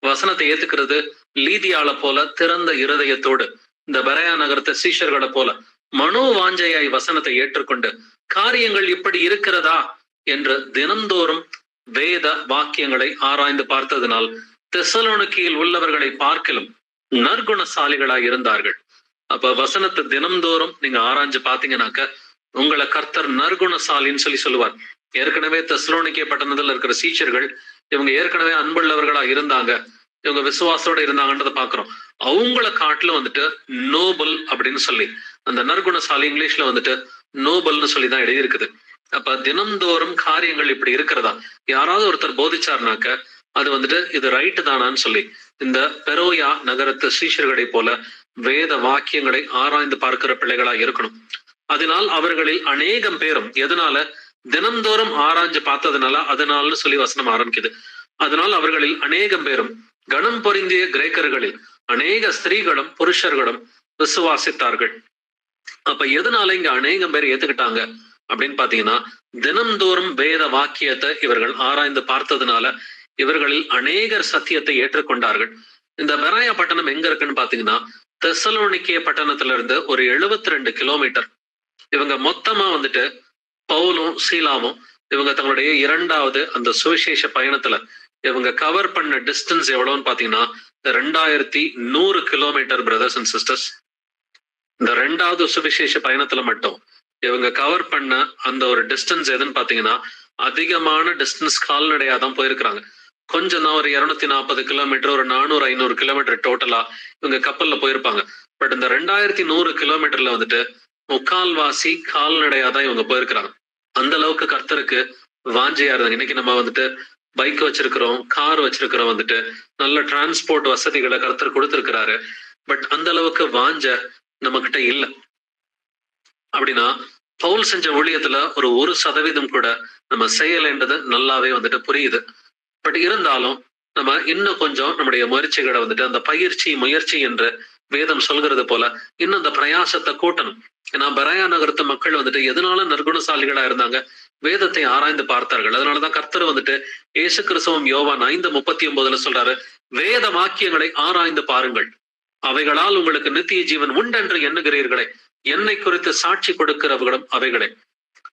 வசனத்தை ஏத்துக்கிறது? லீதியால போல திறந்த இருதயத்தோடு, இந்த பெராயா நகரத்தை சீஷர்களை போல மனோவாஞ்சையாய் வசனத்தை ஏற்றுக்கொண்டு காரியங்கள் இப்படி இருக்கிறதா என்று தினந்தோறும் வேத வாக்கியங்களை ஆராய்ந்து பார்த்ததினால் தெசலோனிக்கேயில் உள்ளவர்களை பார்க்கலும் நற்குணசாலிகளாய் இருந்தார்கள். அப்ப வசனத்தை தினம்தோறும் நீங்க ஆராய்ஞ்சு பாத்தீங்கன்னாக்க உங்களை கர்த்தர் நற்குணசாலின்னு சொல்லுவார். ஏற்கனவே தெசலோனிக்கே பட்டணத்துல இருக்கிற சீஷர்கள் இவங்க ஏற்கனவே அன்புள்ளவர்களா இருந்தாங்க, இவங்க விசுவாசத்தோட இருந்தாங்கன்றத பாக்குறோம். அவங்கள காட்டிலும் வந்துட்டு நோபல் அப்படின்னு சொல்லி அந்த நற்குணசாலி இங்கிலீஷ்ல வந்துட்டு நோபல்னு சொல்லிதான் எழுதியிருக்குது. அப்ப தினம்தோறும் காரியங்கள் இப்படி இருக்கிறதா யாராவது ஒருத்தர் போதிச்சார்னாக்க அது வந்துட்டு இது ரைட்டு தானான்னு சொல்லி இந்த பெரோயா நகரத்து சீஷர்களை போல வேத வாக்கியங்களை ஆராய்ந்து பார்க்கிற பிள்ளைகளா இருக்கணும். அதனால் அவர்களில் அநேகம் பேரும் எதனால தினம்தோறும் ஆராய்ஞ்சு பார்த்ததுனால அதனால்னு சொல்லி வசனம் ஆரம்பிக்குது. அதனால் அவர்களில் அநேகம் பேரும் கணம் பொருந்திய கிரேக்கர்களில் அநேக ஸ்திரீகளும் புருஷர்களும் விசுவாசித்தார்கள். அப்ப எதனால இங்க அநேகம் பேர் ஏத்துக்கிட்டாங்க அப்படின்னு பாத்தீங்கன்னா தினம்தோறும் வேத வாக்கியத்தை இவர்கள் ஆராய்ந்து பார்த்ததுனால இவர்களில் அநேகர் சத்தியத்தை ஏற்றுக்கொண்டார்கள். இந்த பெராயா பட்டணம் எங்க இருக்குன்னு பாத்தீங்கன்னா தெசலோனிக்கே பட்டணத்துல இருந்து ஒரு 72 கிலோமீட்டர். இவங்க மொத்தமா வந்துட்டு பவுலும் சீலாவும் இவங்க தங்களுடைய 2வது அந்த சுவிசேஷ பயணத்துல இவங்க கவர் பண்ண டிஸ்டன்ஸ் எவ்வளவுன்னு பாத்தீங்கன்னா 2100 கிலோமீட்டர். பிரதர்ஸ் அண்ட் சிஸ்டர்ஸ், இந்த 2வது சுவிசேஷ பயணத்துல மட்டும் இவங்க கவர் பண்ண அந்த ஒரு டிஸ்டன்ஸ் எதுன்னு பாத்தீங்கன்னா அதிகமான டிஸ்டன்ஸ் கால்நடையாதான் போயிருக்கிறாங்க. கொஞ்சம் தான் ஒரு 240 கிலோமீட்டர், ஒரு 400-500 கிலோமீட்டர் டோட்டலா இவங்க கப்பல்ல போயிருப்பாங்க. பட் இந்த 2100 கிலோமீட்டர்ல வந்துட்டு 3/4 கால்நடையாதான் இவங்க போயிருக்கிறாங்க. அந்த அளவுக்கு கர்த்தருக்கு வாஞ்சையா இருந்தாங்க. இன்னைக்கு நம்ம வந்துட்டு பைக் வச்சிருக்கிறோம், கார் வச்சிருக்கிறோம், வந்துட்டு நல்ல டிரான்ஸ்போர்ட் வசதிகளை கர்த்தர் கொடுத்திருக்கிறாரு. பட் அந்த அளவுக்கு வாஞ்ச நம்ம கிட்ட இல்ல. அப்படின்னா பவுல் செஞ்ச ஊழியத்துல ஒரு 1% கூட நம்ம செய்யலைன்றது நல்லாவே வந்துட்டு புரியுது. பட் இருந்தாலும் நம்ம இன்னும் கொஞ்சம் நம்முடைய முயற்சிகளை வந்துட்டு அந்த முயற்சி என்று வேதம் சொல்கிறது போல இன்னும் அந்த பிரயாசத்தை கூட்டணும். ஏன்னா பெராயா நகரத்து மக்கள் வந்துட்டு எதனால நற்குணசாலிகளா இருந்தாங்க, வேதத்தை ஆராய்ந்து பார்த்தார்கள். அதனாலதான் கர்த்தர் வந்துட்டு இயேசு கிறிஸ்துவும் யோவான் 5:39 சொல்றாரு, வேத வாக்கியங்களை ஆராய்ந்து பாருங்கள், அவைகளால் உங்களுக்கு நித்திய ஜீவன் உண்டென்று எண்ணுகிறீர்களே, என்னை குறித்து சாட்சி கொடுக்கிறவர்களும் அவைகளே.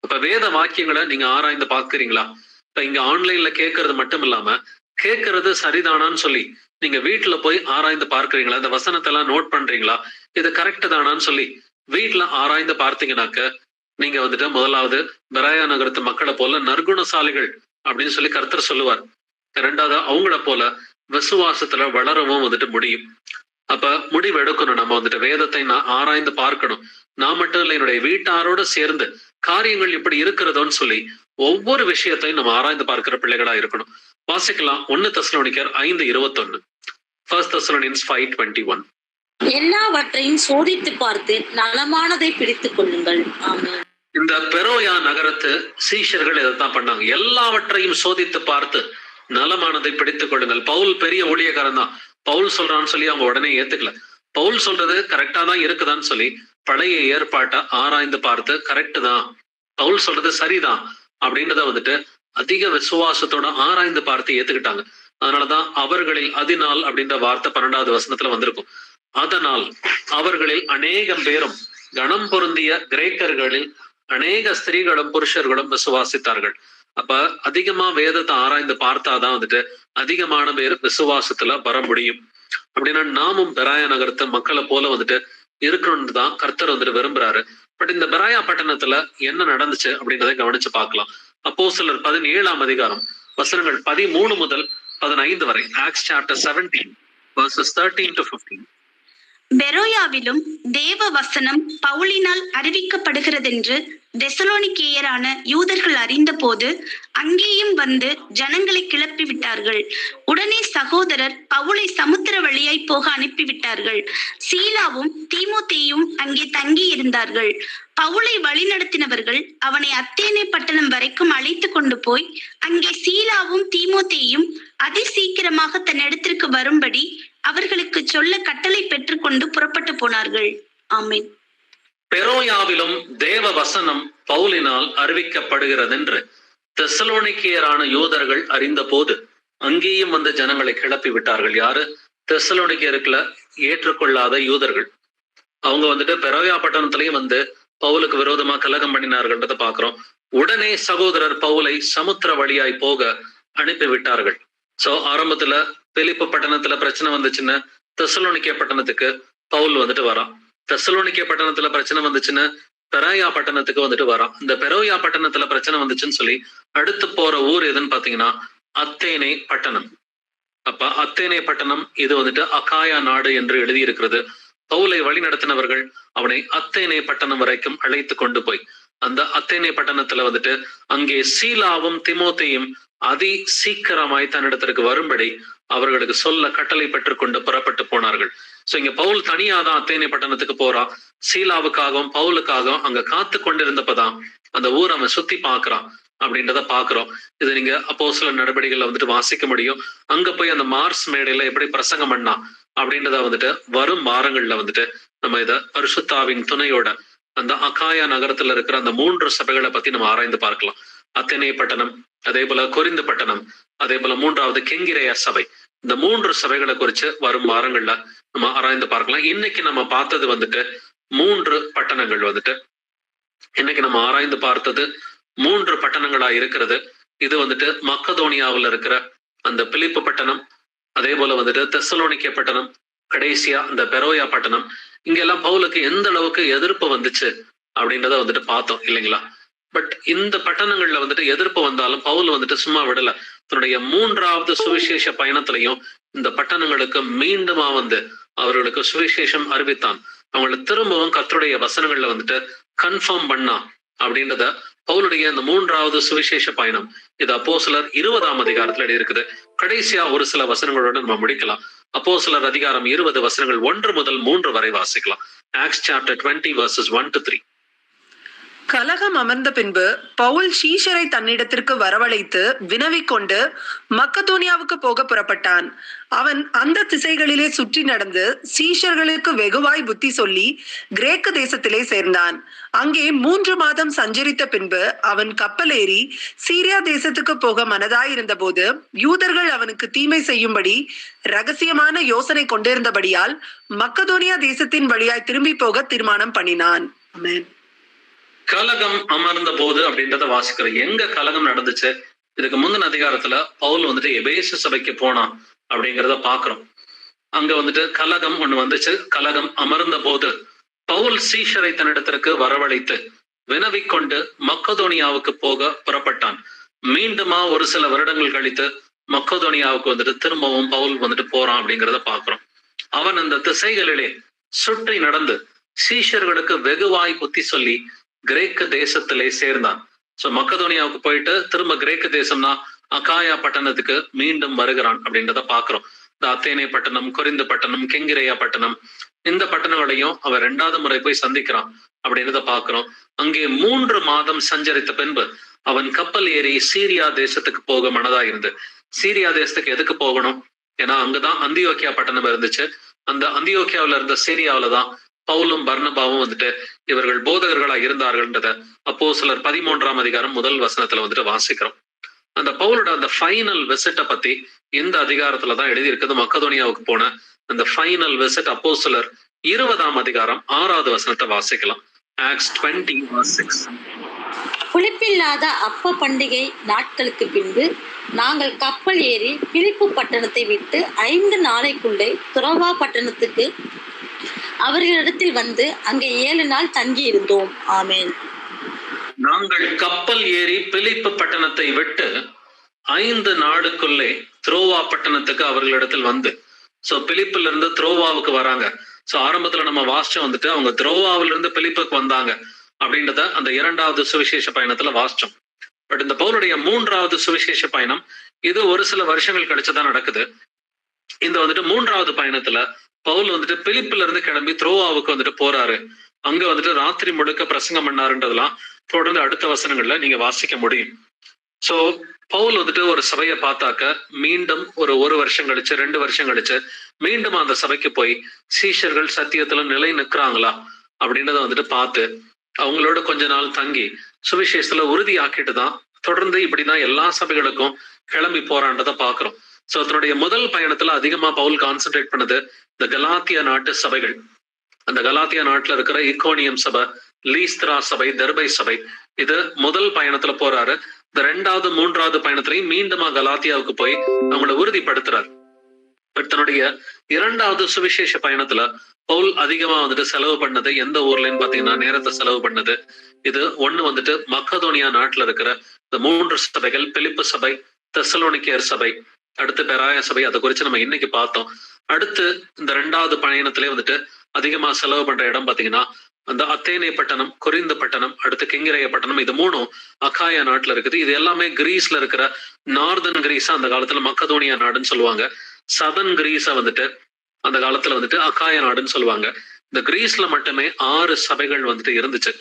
அப்ப வேத வாக்கியங்களை நீங்க ஆராய்ந்து பார்க்கிறீங்களா? இப்ப இங்க ஆன்லைன்ல கேட்கறது மட்டும் இல்லாம கேட்கறது சரிதானான்னு சொல்லி நீங்க வீட்டுல போய் ஆராய்ந்து பார்க்கிறீங்களா? இந்த வசனத்தை எல்லாம் நோட் பண்றீங்களா? இது கரெக்ட் தானான்னு சொல்லி வீட்டுல ஆராய்ந்து பார்த்தீங்கன்னாக்க நீங்க வந்துட்டு முதலாவது பெராயா நகரத்து மக்களை போல நற்குணசாலிகள் அப்படின்னு சொல்லி கர்த்தர் சொல்லுவார். 2வது அவங்கள போல விசுவாசத்துல வளரவும் வந்துட்டு முடியும். அப்ப முடிவு எடுக்கணும். நம்ம வந்துட்டு வேதத்தை ஆராய்ந்து பார்க்கணும். நான் மட்டும் இல்லை, என்னுடைய வீட்டாரோட சேர்ந்து காரியங்கள் இப்படி இருக்கிறதோன்னு சொல்லி ஒவ்வொரு விஷயத்தையும் நம்ம ஆராய்ந்து பார்க்கிற பிள்ளைகளா இருக்கணும். வாசிக்கலாம் 1 தெசலோனிக்கர் 5:21. 1 Thessalonians 5:21.
எல்லாவற்றையும் சோதித்து பார்த்து நலமானதை பிடித்துக் கொள்ளுங்கள். ஆமென்.
இந்த பெரோயா நகரத்து சீஷர்கள் இதைத்தான் பண்ணாங்க. எல்லாவற்றையும் சோதித்து பார்த்து நலமானதை பிடித்துக் கொள்ளுங்கள். பவுல் பெரிய ஊழியக்காரன் தான். பவுல் சொல்றான்னு சொல்லி அவங்க உடனே ஏத்துக்கல. பவுல் சொல்றது கரெக்டா தான் இருக்குதான்னு சொல்லி பழைய ஏற்பாட்டை ஆராய்ந்து பார்த்து கரெக்ட் தான், பவுல் சொல்றது சரிதான் அப்படின்றத வந்துட்டு அதிக விசுவாசத்தோட ஆராய்ந்து பார்த்து ஏத்துக்கிட்டாங்க. அதனாலதான் அவர்களில் அதனால் அப்படின்ற வார்த்தை 12வது வசனத்துல வந்திருக்கும். அதனால் அவர்களில் அநேகம் பேரும் கணம் பொருந்திய கிரேக்கர்களில் அநேக ஸ்திரீகளும் புருஷர்களும் விசுவாசித்தார்கள். அப்ப அதிகமா வேதத்தை ஆராய்ந்து பார்த்தாதான் வந்துட்டு அதிகமான பேர் விசுவாசத்துல வர முடியும். அப்படின்னா நாமும் பெராயா நகரத்து மக்களை போல வந்துட்டு இருக்கணும்னு தான் கர்த்தர் வந்துட்டு விரும்புறாரு. பட் இந்த பெராயா பட்டணத்துல என்ன நடந்துச்சு அப்படின்றத கவனிச்சு பார்க்கலாம். அப்போஸ்தலர் 17ஆம் அதிகாரம் வசனங்கள் 13 முதல் 15 வரை. Acts chapter 17 verses 13 to 15.
பெரோயாவிலும் தேவ வசனம் பவுலினால் அறிவிக்கப்படுகிறதென்று தெசலோனிக்கேயரான யூதர்கள் அறிந்தபோது அங்கேயும் வந்து ஜனங்களை கிளப்பி விட்டார்கள். உடனே சகோதரர் பவுலை சமுத்திர வழியாய் போக அனுப்பிவிட்டார்கள். சீலாவும் தீமோத்தேயும் அங்கே தங்கி இருந்தார்கள். பவுலை வழிநடத்தினவர்கள் அவனை அத்தேனே பட்டணம் வரைக்கும் அழைத்து கொண்டு போய் அங்கே சீலாவும் தீமோத்தேயும் அதிசீக்கிரமாக தன் இடத்திற்கு வரும்படி அவர்களுக்கு சொல்ல கட்டளை பெற்றுக்கொண்டு புறப்பட்டு போனார்கள். ஆமென்.
பெரோயாவிலும் தேவ வசனம் பவுலினால் அறிவிக்கப்படுகிறதென்று தெசலோனிக்கேயரான யூதர்கள் அறிந்த போது அங்கேயும் வந்து ஜனங்களை கிளப்பி விட்டார்கள். யாரு? தெசலோனிக்கேயருக்குள்ள ஏற்றுக்கொள்ளாத யூதர்கள். அவங்க வந்துட்டு பெரோயா பட்டணத்திலையும் வந்து பவுலுக்கு விரோதமா கலகம் பண்ணினார்கள்ன்றத பாக்குறோம். உடனே சகோதரர் பவுலை சமுத்திர வழியாய் போக அனுப்பி விட்டார்கள். சோ ஆரம்பத்துல பிலிப்பு பட்டணத்துல பிரச்சனை வந்துச்சுன்னு தெசலோனிக்கே பட்டணத்துக்கு பவுல் வந்துட்டு வரான். தெசலோனிக்கே பட்டணத்துல பிரச்சனை வந்துச்சுன்னு பெரோயா பட்டணத்துக்கு வந்துட்டு வரான். இந்த பெரோயா பட்டணத்துல பிரச்சனை வந்துச்சுன்னு சொல்லி அடுத்து போற ஊர் எதுன்னு பாத்தீங்கன்னா அத்தேனே பட்டணம். அப்ப அத்தேனே பட்டணம் இது வந்துட்டு அகாயா நாடு என்று எழுதி இருக்கிறது. பவுலை வழி நடத்தினவர்கள் அவனை அத்தேனே பட்டணம் வரைக்கும் அழைத்து கொண்டு போய் அந்த அத்தேனே பட்டணத்துல வந்துட்டு அங்கே சீலாவும் திமோத்தேயும் அதி சீக்கிரமாய் தன்னிடத்திற்கு வரும்படி அவர்களுக்கு சொல்ல கட்டளை பெற்றுக்கொண்டு புறப்பட்டு போனார்கள். சோ இங்க பவுல் தனியாதான் அத்தேனே பட்டணத்துக்கு போறான். சீலாவுக்காகவும் பவுலுக்காகவும் அங்க காத்து கொண்டிருந்தப்பதான் அந்த ஊர் அவன் சுத்தி பாக்குறான் அப்படின்றத பாக்குறோம். இது நீங்க அப்போஸ்தலர் நடவடிக்கைகள்ல வந்துட்டு வாசிக்க முடியும். அங்க போய் அந்த மார்ஸ் மேடையில எப்படி பிரசங்கம் பண்ணா அப்படின்றத வந்துட்டு வரும் வாரங்கள்ல வந்துட்டு நம்ம இத பரிசுத்தாவின் துணையோட அந்த அகாயா நகரத்துல இருக்கிற அந்த 3 சபைகளை பத்தி நம்ம ஆராய்ந்து பார்க்கலாம். அத்தேனே பட்டணம், அதே போல கொரிந்து பட்டணம், அதே போல 3வது கெங்கிரேயா சபை. இந்த 3 சபைகளை குறிச்சு வரும் வாரங்கள்ல நம்ம ஆராய்ந்து பார்க்கலாம். இன்னைக்கு நம்ம பார்த்தது வந்துட்டு 3 பட்டணங்கள் வந்துட்டு இன்னைக்கு நம்ம ஆராய்ந்து பார்த்தது 3 பட்டணங்களா இருக்கிறது. இது வந்துட்டு மக்கதோனியாவில் இருக்கிற அந்த பிலிப்பு பட்டணம், அதே போல வந்துட்டு தெசலோனிக்கே பட்டணம், கடைசியா இந்த பெரோயா பட்டணம். இங்க எல்லாம் பவுலுக்கு எந்த அளவுக்கு எதிர்ப்பு வந்துச்சு அப்படின்றத வந்துட்டு பார்த்தோம் இல்லைங்களா? பட் இந்த பட்டணங்கள்ல வந்துட்டு எதிர்ப்பு வந்தாலும் பவுல் வந்துட்டு சும்மா விடல. தன்னுடைய 3வது சுவிசேஷ பயணத்திலையும் இந்த பட்டணங்களுக்கு மீண்டுமா வந்து அவர்களுக்கு சுவிசேஷம் அறிவித்தான். அவங்களை திரும்பவும் கர்த்தருடைய வசனங்கள்ல வந்துட்டு கன்ஃபார்ம் பண்ணா அப்படின்றத பவுலுடைய இந்த 3வது சுவிசேஷ பயணம் இது அப்போஸ்தலர் 20ஆம் அதிகாரத்துல இருக்குது. கடைசியா ஒரு சில வசனங்களோட நம்ம முடிக்கலாம். அப்போஸ்தலர் அதிகாரம் 20 வசனங்கள் 1 முதல் 3 வரை வாசிக்கலாம். Acts chapter 20 verses 1 to 3.
கலகம் அமர்ந்த பின்பு பவுல் சீஷரை தன்னிடத்திற்கு வரவழைத்து வினவிக்கொண்டு மக்கதோனியாவுக்கு போக புறப்பட்டான். அவன் அந்த திசைகளிலே சுற்றி நடந்து சீஷர்களுக்கு வெகுவாய் புத்தி சொல்லி கிரேக்கு தேசத்திலே சேர்ந்தான். அங்கே 3 மாதம் சஞ்சரித்த பின்பு அவன் கப்பலேறி சீரியா தேசத்துக்கு போக மனதாயிருந்த போது யூதர்கள் அவனுக்கு தீமை செய்யும்படி ரகசியமான யோசனை கொண்டிருந்தபடியால் மக்கதோனியா தேசத்தின் வழியாய் திரும்பி போக தீர்மானம் பண்ணினான். ஆமென்.
கலகம் அமர்ந்த போது அப்படின்றத வாசிக்கிறோம். எங்க கலகம் நடந்துச்சு? இதுக்கு முந்தின அதிகாரத்துல பவுல் வந்துட்டு எபேசு சபைக்கு போனான் அப்படிங்கிறத பாக்குறோம். அங்க வந்துட்டு கலகம் ஒண்ணு வந்துச்சு. கலகம் அமர்ந்த போது பவுல் சீஷரை தன்னிடத்திற்கு வரவழைத்து வினவிக்கொண்டு மக்கதோனியாவுக்கு போக புறப்பட்டான். மீண்டுமா ஒரு சில வருடங்கள் கழித்து மக்கதோனியாவுக்கு வந்துட்டு திரும்பவும் பவுல் வந்துட்டு போறான் அப்படிங்கிறத பாக்குறோம். அவன் அந்த திசைகளிலே சுற்றி நடந்து சீஷர்களுக்கு வெகுவாய் புத்தி சொல்லி கிரேக்க தேசத்திலே சேர்ந்தான். சோ மக்கதோனியாவுக்கு போயிட்டு திரும்ப கிரேக்க தேசம்னா அகாயா பட்டணத்துக்கு மீண்டும் வருகிறான் அப்படின்றத பாக்குறோம். இந்த அத்தேனே பட்டணம், கொரிந்து பட்டணம், கெங்கிரேயா பட்டணம், இந்த பட்டணங்களையும் அவன் 2வது முறை போய் சந்திக்கிறான் அப்படின்றத பாக்குறோம். அங்கே 3 மாதம் சஞ்சரித்த பின்பு அவன் கப்பல் ஏறி சீரியா தேசத்துக்கு போக மனதாயிருந்து. சீரியா தேசத்துக்கு எதுக்கு போகணும்? ஏன்னா அங்கதான் அந்தியோக்கியா பட்டணம் இருந்துச்சு. அந்த அந்தியோக்கியாவில இருந்த சீரியாவிலதான் பவுலும் பர்னபாவும் வந்துட்டு இவர்கள் போதகர்களா இருந்தார்கள்ன்றத அப்போஸ்தலர் 13ஆம் அதிகாரம் 1 வசனத்துல வந்துட்டு வாசிக்கிறோம். அந்த பவுலோட அந்த ஃபைனல் விசிட்டை பத்தி இந்த அதிகாரத்துலதான் எழுதி இருக்குது. மக்கதோனியாவுக்கு போன அந்த ஃபைனல் விசிட் அப்போஸ்தலர் 20ஆம் அதிகாரம் 6வது வசனத்தை வாசிக்கலாம். Acts 20 verse 6.
புளிப்பில்லாத அப்ப பண்டிகை நாட்களுக்கு பின்பு நாங்கள் கப்பல் ஏறி பிலிப்பு பட்டணத்தை விட்டு 5 நாளைக்குள்ளே துரோவா பட்டணத்துக்கு அவர்களிடத்தில் வந்து அங்கே 7 நாள் தங்கி இருந்தோம். ஆமென்.
நாங்கள் கப்பல் ஏறி பிலிப்பு பட்டணத்தை விட்டு 5 நாளுக்குள்ளே துரோவா பட்டணத்துக்கு அவர்களிடத்தில் வந்து, சோ பிலிப்புல இருந்து துரோவாவுக்கு வராங்க. சோ ஆரம்பத்துல நம்ம வாசிச்சோம் வந்துட்டு அவங்க துரோவாவில இருந்து பிலிப்புக்கு வந்தாங்க அப்படின்றத அந்த 2வது சுவிசேஷ பயணத்துல வாசிச்சோம். பட் இந்த பவுலுடைய 3வது சுவிசேஷ பயணம் இது ஒரு சில வருஷங்கள் கழிச்சுதான் நடக்குது. இந்த வந்துட்டு 3வது பயணத்துல பவுல் வந்துட்டு பிலிப்புல இருந்து கிளம்பி துரோவாவுக்கு வந்துட்டு போறாரு. அங்க வந்துட்டு ராத்திரி முழுக்க பிரசங்கம் பண்ணாருன்றதெல்லாம் தொடர்ந்து அடுத்த வசனங்கள்ல நீங்க வாசிக்க முடியும். சோ பவுல் வந்துட்டு ஒரு சபையை பார்த்தாக்க மீண்டும் ஒரு வருஷம் கழிச்சு 2 வருஷம் கழிச்சு மீண்டும் அந்த சபைக்கு போய் சீஷர்கள் சத்தியத்துல நிலை நிற்கிறாங்களா அப்படின்றத வந்துட்டு பார்த்து அவங்களோட கொஞ்ச நாள் தங்கி சுவிசேஷத்துல உறுதியாக்கிட்டு தான் தொடர்ந்து இப்படிதான் எல்லா சபைகளுக்கும் கிளம்பி போறான்றத பாக்குறோம். சோ அதனுடைய முதல் பயணத்துல அதிகமா பவுல் கான்சென்ட்ரேட் பண்ணது இந்த கலாத்தியா நாட்டு சபைகள். அந்த கலாத்தியா நாட்டுல இருக்கிற இக்கோனியம் சபை, லீஸ்திரா சபை, தெர்பை சபை, இது முதல் பயணத்துல போறாரு. இந்த 2வது 3வது பயணத்திலையும் மீண்டுமா கலாத்தியாவுக்கு போய் அவங்கள உறுதிப்படுத்துறாரு. பட் தன்னுடைய 2வது சுவிசேஷ பயணத்துல பவுல் அதிகமா வந்துட்டு செலவு பண்ணது எந்த ஊர்லன்னு பாத்தீங்கன்னா நேரத்தை செலவு பண்ணது இது ஒண்ணு வந்துட்டு மக்கதோனியா நாட்டுல இருக்கிற இந்த 3 சபைகள், பிலிப்பு சபை, தெசலோனிக்கேயர் சபை, அடுத்து பெராய சபை, அதை குறிச்சு நம்ம இன்னைக்கு பார்த்தோம். அடுத்து இந்த 2வது பயணத்திலே வந்துட்டு அதிகமா செலவு பண்ற இடம் பாத்தீங்கன்னா அந்த அத்தேனே பட்டணம், கொரிந்து பட்டணம், அடுத்து கிங்கிரேய பட்டணம், இது 3ம் அகாயா நாட்டுல இருக்குது. இது எல்லாமே கிரீஸ்ல இருக்கிற நார்தன் கிரீஸா அந்த காலத்துல மக்கதோனியா நாடுன்னு சொல்லுவாங்க. சதன் கிரீஸா வந்துட்டு அந்த காலத்துல வந்துட்டு அகாய நாடுன்னு சொல்லுவாங்க. இந்த கிரீஸ்ல மட்டுமே 6 சபைகள் வந்துட்டு இருந்துச்சு.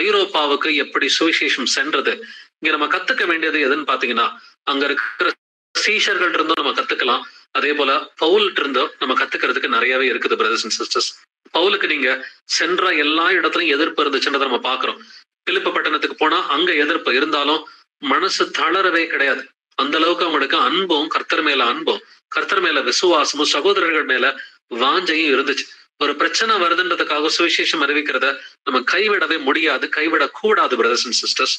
ஐரோப்பாவுக்கு எப்படி சுவிசேஷம் சென்றது, இங்க நம்ம கத்துக்க வேண்டியது எதுன்னு பாத்தீங்கன்னா அங்க இருக்கிற சீஷர்கள் இருந்தும் நம்ம கத்துக்கலாம். அதே போல பவுல்ட்டு இருந்தும் நம்ம கத்துக்கிறதுக்கு நிறையவே இருக்குது பிரதர்ஸ் அண்ட் சிஸ்டர்ஸ். பவுலுக்கு நீங்க சென்ற எல்லா இடத்துலயும் எதிர்ப்பு இருந்துச்சுன்றதை நம்ம பாக்குறோம். பிலிப்பு பட்டணத்துக்கு போனா அங்க எதிர்ப்பு இருந்தாலும் மனசு தளரவே கிடையாது. அந்த அளவுக்கு அவங்களுக்கு அன்பும், கர்த்தர் மேல அன்பும், கர்த்தர் மேல விசுவாசமும், சகோதரர்கள் மேல வாஞ்சையும் இருந்துச்சு. ஒரு பிரச்சனை வருதுன்றதுக்காக சுவிசேஷம் அறிவிக்கிறத நம்ம கைவிடவே முடியாது, கைவிடக் கூடாது பிரதர்ஸ் அண்ட் சிஸ்டர்ஸ்.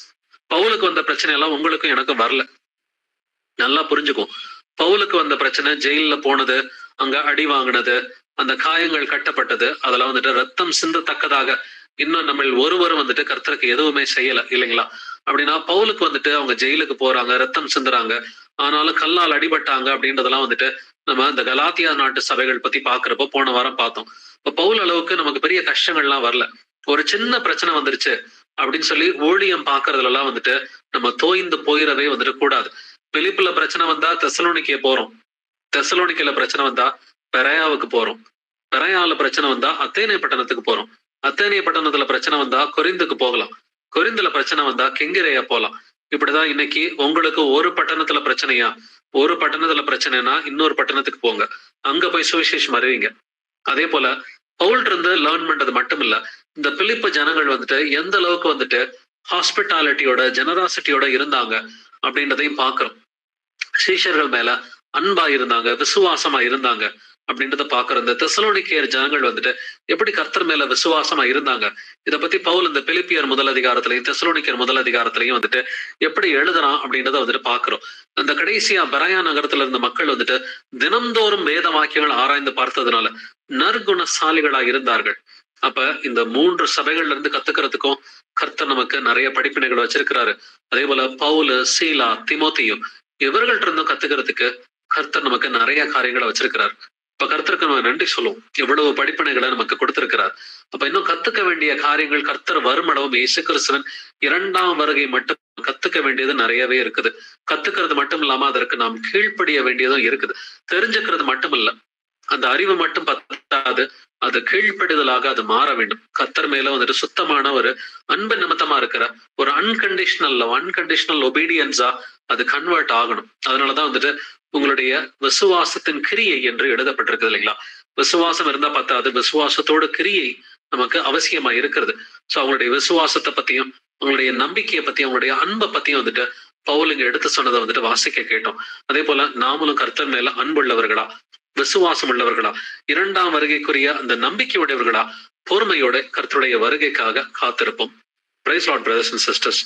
பவுலுக்கு வந்த பிரச்சனை எல்லாம் உங்களுக்கும் எனக்கும் வரல. நல்லா புரிஞ்சுக்கும். பவுலுக்கு வந்த பிரச்சனை ஜெயில போனது, அங்க அடி வாங்கினது, அந்த காயங்கள் கட்டப்பட்டது, அதெல்லாம் வந்துட்டு ரத்தம் சிந்தத்தக்கதாக இன்னும் நம்ம ஒருவரும் வந்துட்டு கர்த்தருக்கு எதுவுமே செய்யல இல்லைங்களா? அப்படின்னா பவுலுக்கு வந்துட்டு அவங்க ஜெயிலுக்கு போறாங்க, ரத்தம் சிந்துறாங்க, ஆனாலும் கல்லால் அடிபட்டாங்க அப்படின்றதெல்லாம் வந்துட்டு நம்ம இந்த கலாத்தியா நாட்டு சபைகள் பத்தி பாக்குறப்போ போன வாரம் பார்த்தோம். இப்ப பவுல் அளவுக்கு நமக்கு பெரிய கஷ்டங்கள்லாம் வரல. ஒரு சின்ன பிரச்சனை வந்துருச்சு அப்படின்னு சொல்லி ஊழியம் பாக்குறதுல எல்லாம் வந்துட்டு நம்ம தோய்ந்து போயிடவே வந்துட்டு கூடாது. பிலிப்புல பிரச்சனை வந்தா தெசலோனிக்கே போறோம், தெசலோனிக்கையில பிரச்சனை வந்தா பெரையாவுக்கு போறோம், பெரையால பிரச்சனை வந்தா அத்தேனே பட்டணத்துக்கு போறோம், அத்தேனே பட்டணத்துல பிரச்சனை வந்தா கொரிந்துக்கு போகலாம், கொரிந்துல பிரச்சனை வந்தா கெங்கிரேயா போலாம். இப்படிதான் இன்னைக்கு உங்களுக்கு ஒரு பட்டணத்துல பிரச்சனையா, ஒரு பட்டணத்துல பிரச்சனைனா இன்னொரு பட்டணத்துக்கு போங்க, அங்க போய் சுவிசேஷம் அறிவிங்க. அதே போல பவுல் இருந்து லேர்ன் பண்றது மட்டும் இல்ல, இந்த பிலிப்பு ஜனங்கள் வந்துட்டு எந்த அளவுக்கு வந்துட்டு ஹாஸ்பிட்டாலிட்டியோட, ஜெனராசிட்டியோட இருந்தாங்க அப்படின்றதையும் பாக்குறோம். சீஷர்கள் மேல அன்பா இருந்தாங்க, விசுவாசமா இருந்தாங்க அப்படின்றத பாக்குறோம். இந்த தெசலோனிக்கேயர் ஜனங்கள் வந்துட்டு எப்படி கர்த்தர் மேல விசுவாசமா இருந்தாங்க, இதை பத்தி பவுல் இந்த பிலிப்பியர் முதல் அதிகாரத்திலையும் தெசலோனிக்கேயர் முதல் அதிகாரத்திலையும் வந்துட்டு எப்படி எழுதுறான் அப்படின்றத வந்துட்டு பாக்குறோம். அந்த கடைசியா பெராயா நகரத்துல இருந்த மக்கள் வந்துட்டு தினம்தோறும் வேத வாக்கியங்கள் ஆராய்ந்து பார்த்ததுனால நற்குணசாலிகளா இருந்தார்கள். அப்ப இந்த 3 சபைகள்ல இருந்து கத்துக்கிறதுக்கும் கர்த்தர் நமக்கு நிறைய படிப்பினைகள் வச்சிருக்கிறாரு. அதே போல பவுலு, சீலா, திமோத்தியும் இவர்கள்ட்ட இருந்தும் கத்துக்கிறதுக்கு கர்த்தர் நமக்கு நிறைய காரியங்களை வச்சிருக்கிறார். இப்ப கர்த்தருக்கு நம்ம நன்றி சொல்லுவோம், எவ்வளவு படிப்பினைகளை நமக்கு கொடுத்திருக்கிறார். அப்ப இன்னும் கத்துக்க வேண்டிய காரியங்கள் கர்த்தர் வருமளவும் இயேசு கிறிஸ்துவின் 2ஆம் வருகை மட்டும் கத்துக்க வேண்டியது நிறையவே இருக்குது. கத்துக்கிறது மட்டும் இல்லாம அதற்கு நாம் கீழ்ப்படிய வேண்டியதும் இருக்குது. தெரிஞ்சுக்கிறது மட்டும் இல்ல, அந்த அறிவு மட்டும் பத்தாது, அது கீழ்ப்படிதலாக அது மாற வேண்டும். கர்த்தர் மேல வந்துட்டு சுத்தமான ஒரு அன்பு நிமித்தமா இருக்கிற ஒரு அன்கண்டிஷனல் ஒபீடியன்ஸா அது கன்வெர்ட் ஆகணும். அதனாலதான் வந்துட்டு உங்களுடைய விசுவாசத்தின் கிரியை என்று எழுதப்பட்டிருக்குது இல்லைங்களா? விசுவாசம் இருந்தா பத்தாது, விசுவாசத்தோட கிரியை நமக்கு அவசியமா இருக்கிறது. சோ அவங்களுடைய விசுவாசத்தை பத்தியும், அவங்களுடைய நம்பிக்கையை பத்தியும், அவங்களுடைய அன்பை பத்தியும் வந்துட்டு பவுல் இங்க எடுத்து சொன்னதை வந்துட்டு வாசிக்க கேட்டோம். அதே போல நாமளும் கர்த்தர் மேல அன்புள்ளவர்களா, விசுவாசம் உள்ளவர்களா, 2ஆம் வருகைக்குரிய அந்த நம்பிக்கையுடையவர்களா, பொறுமையோட கர்த்தருடைய வருகைக்காக காத்திருப்போம். Praise Lord brothers and sisters.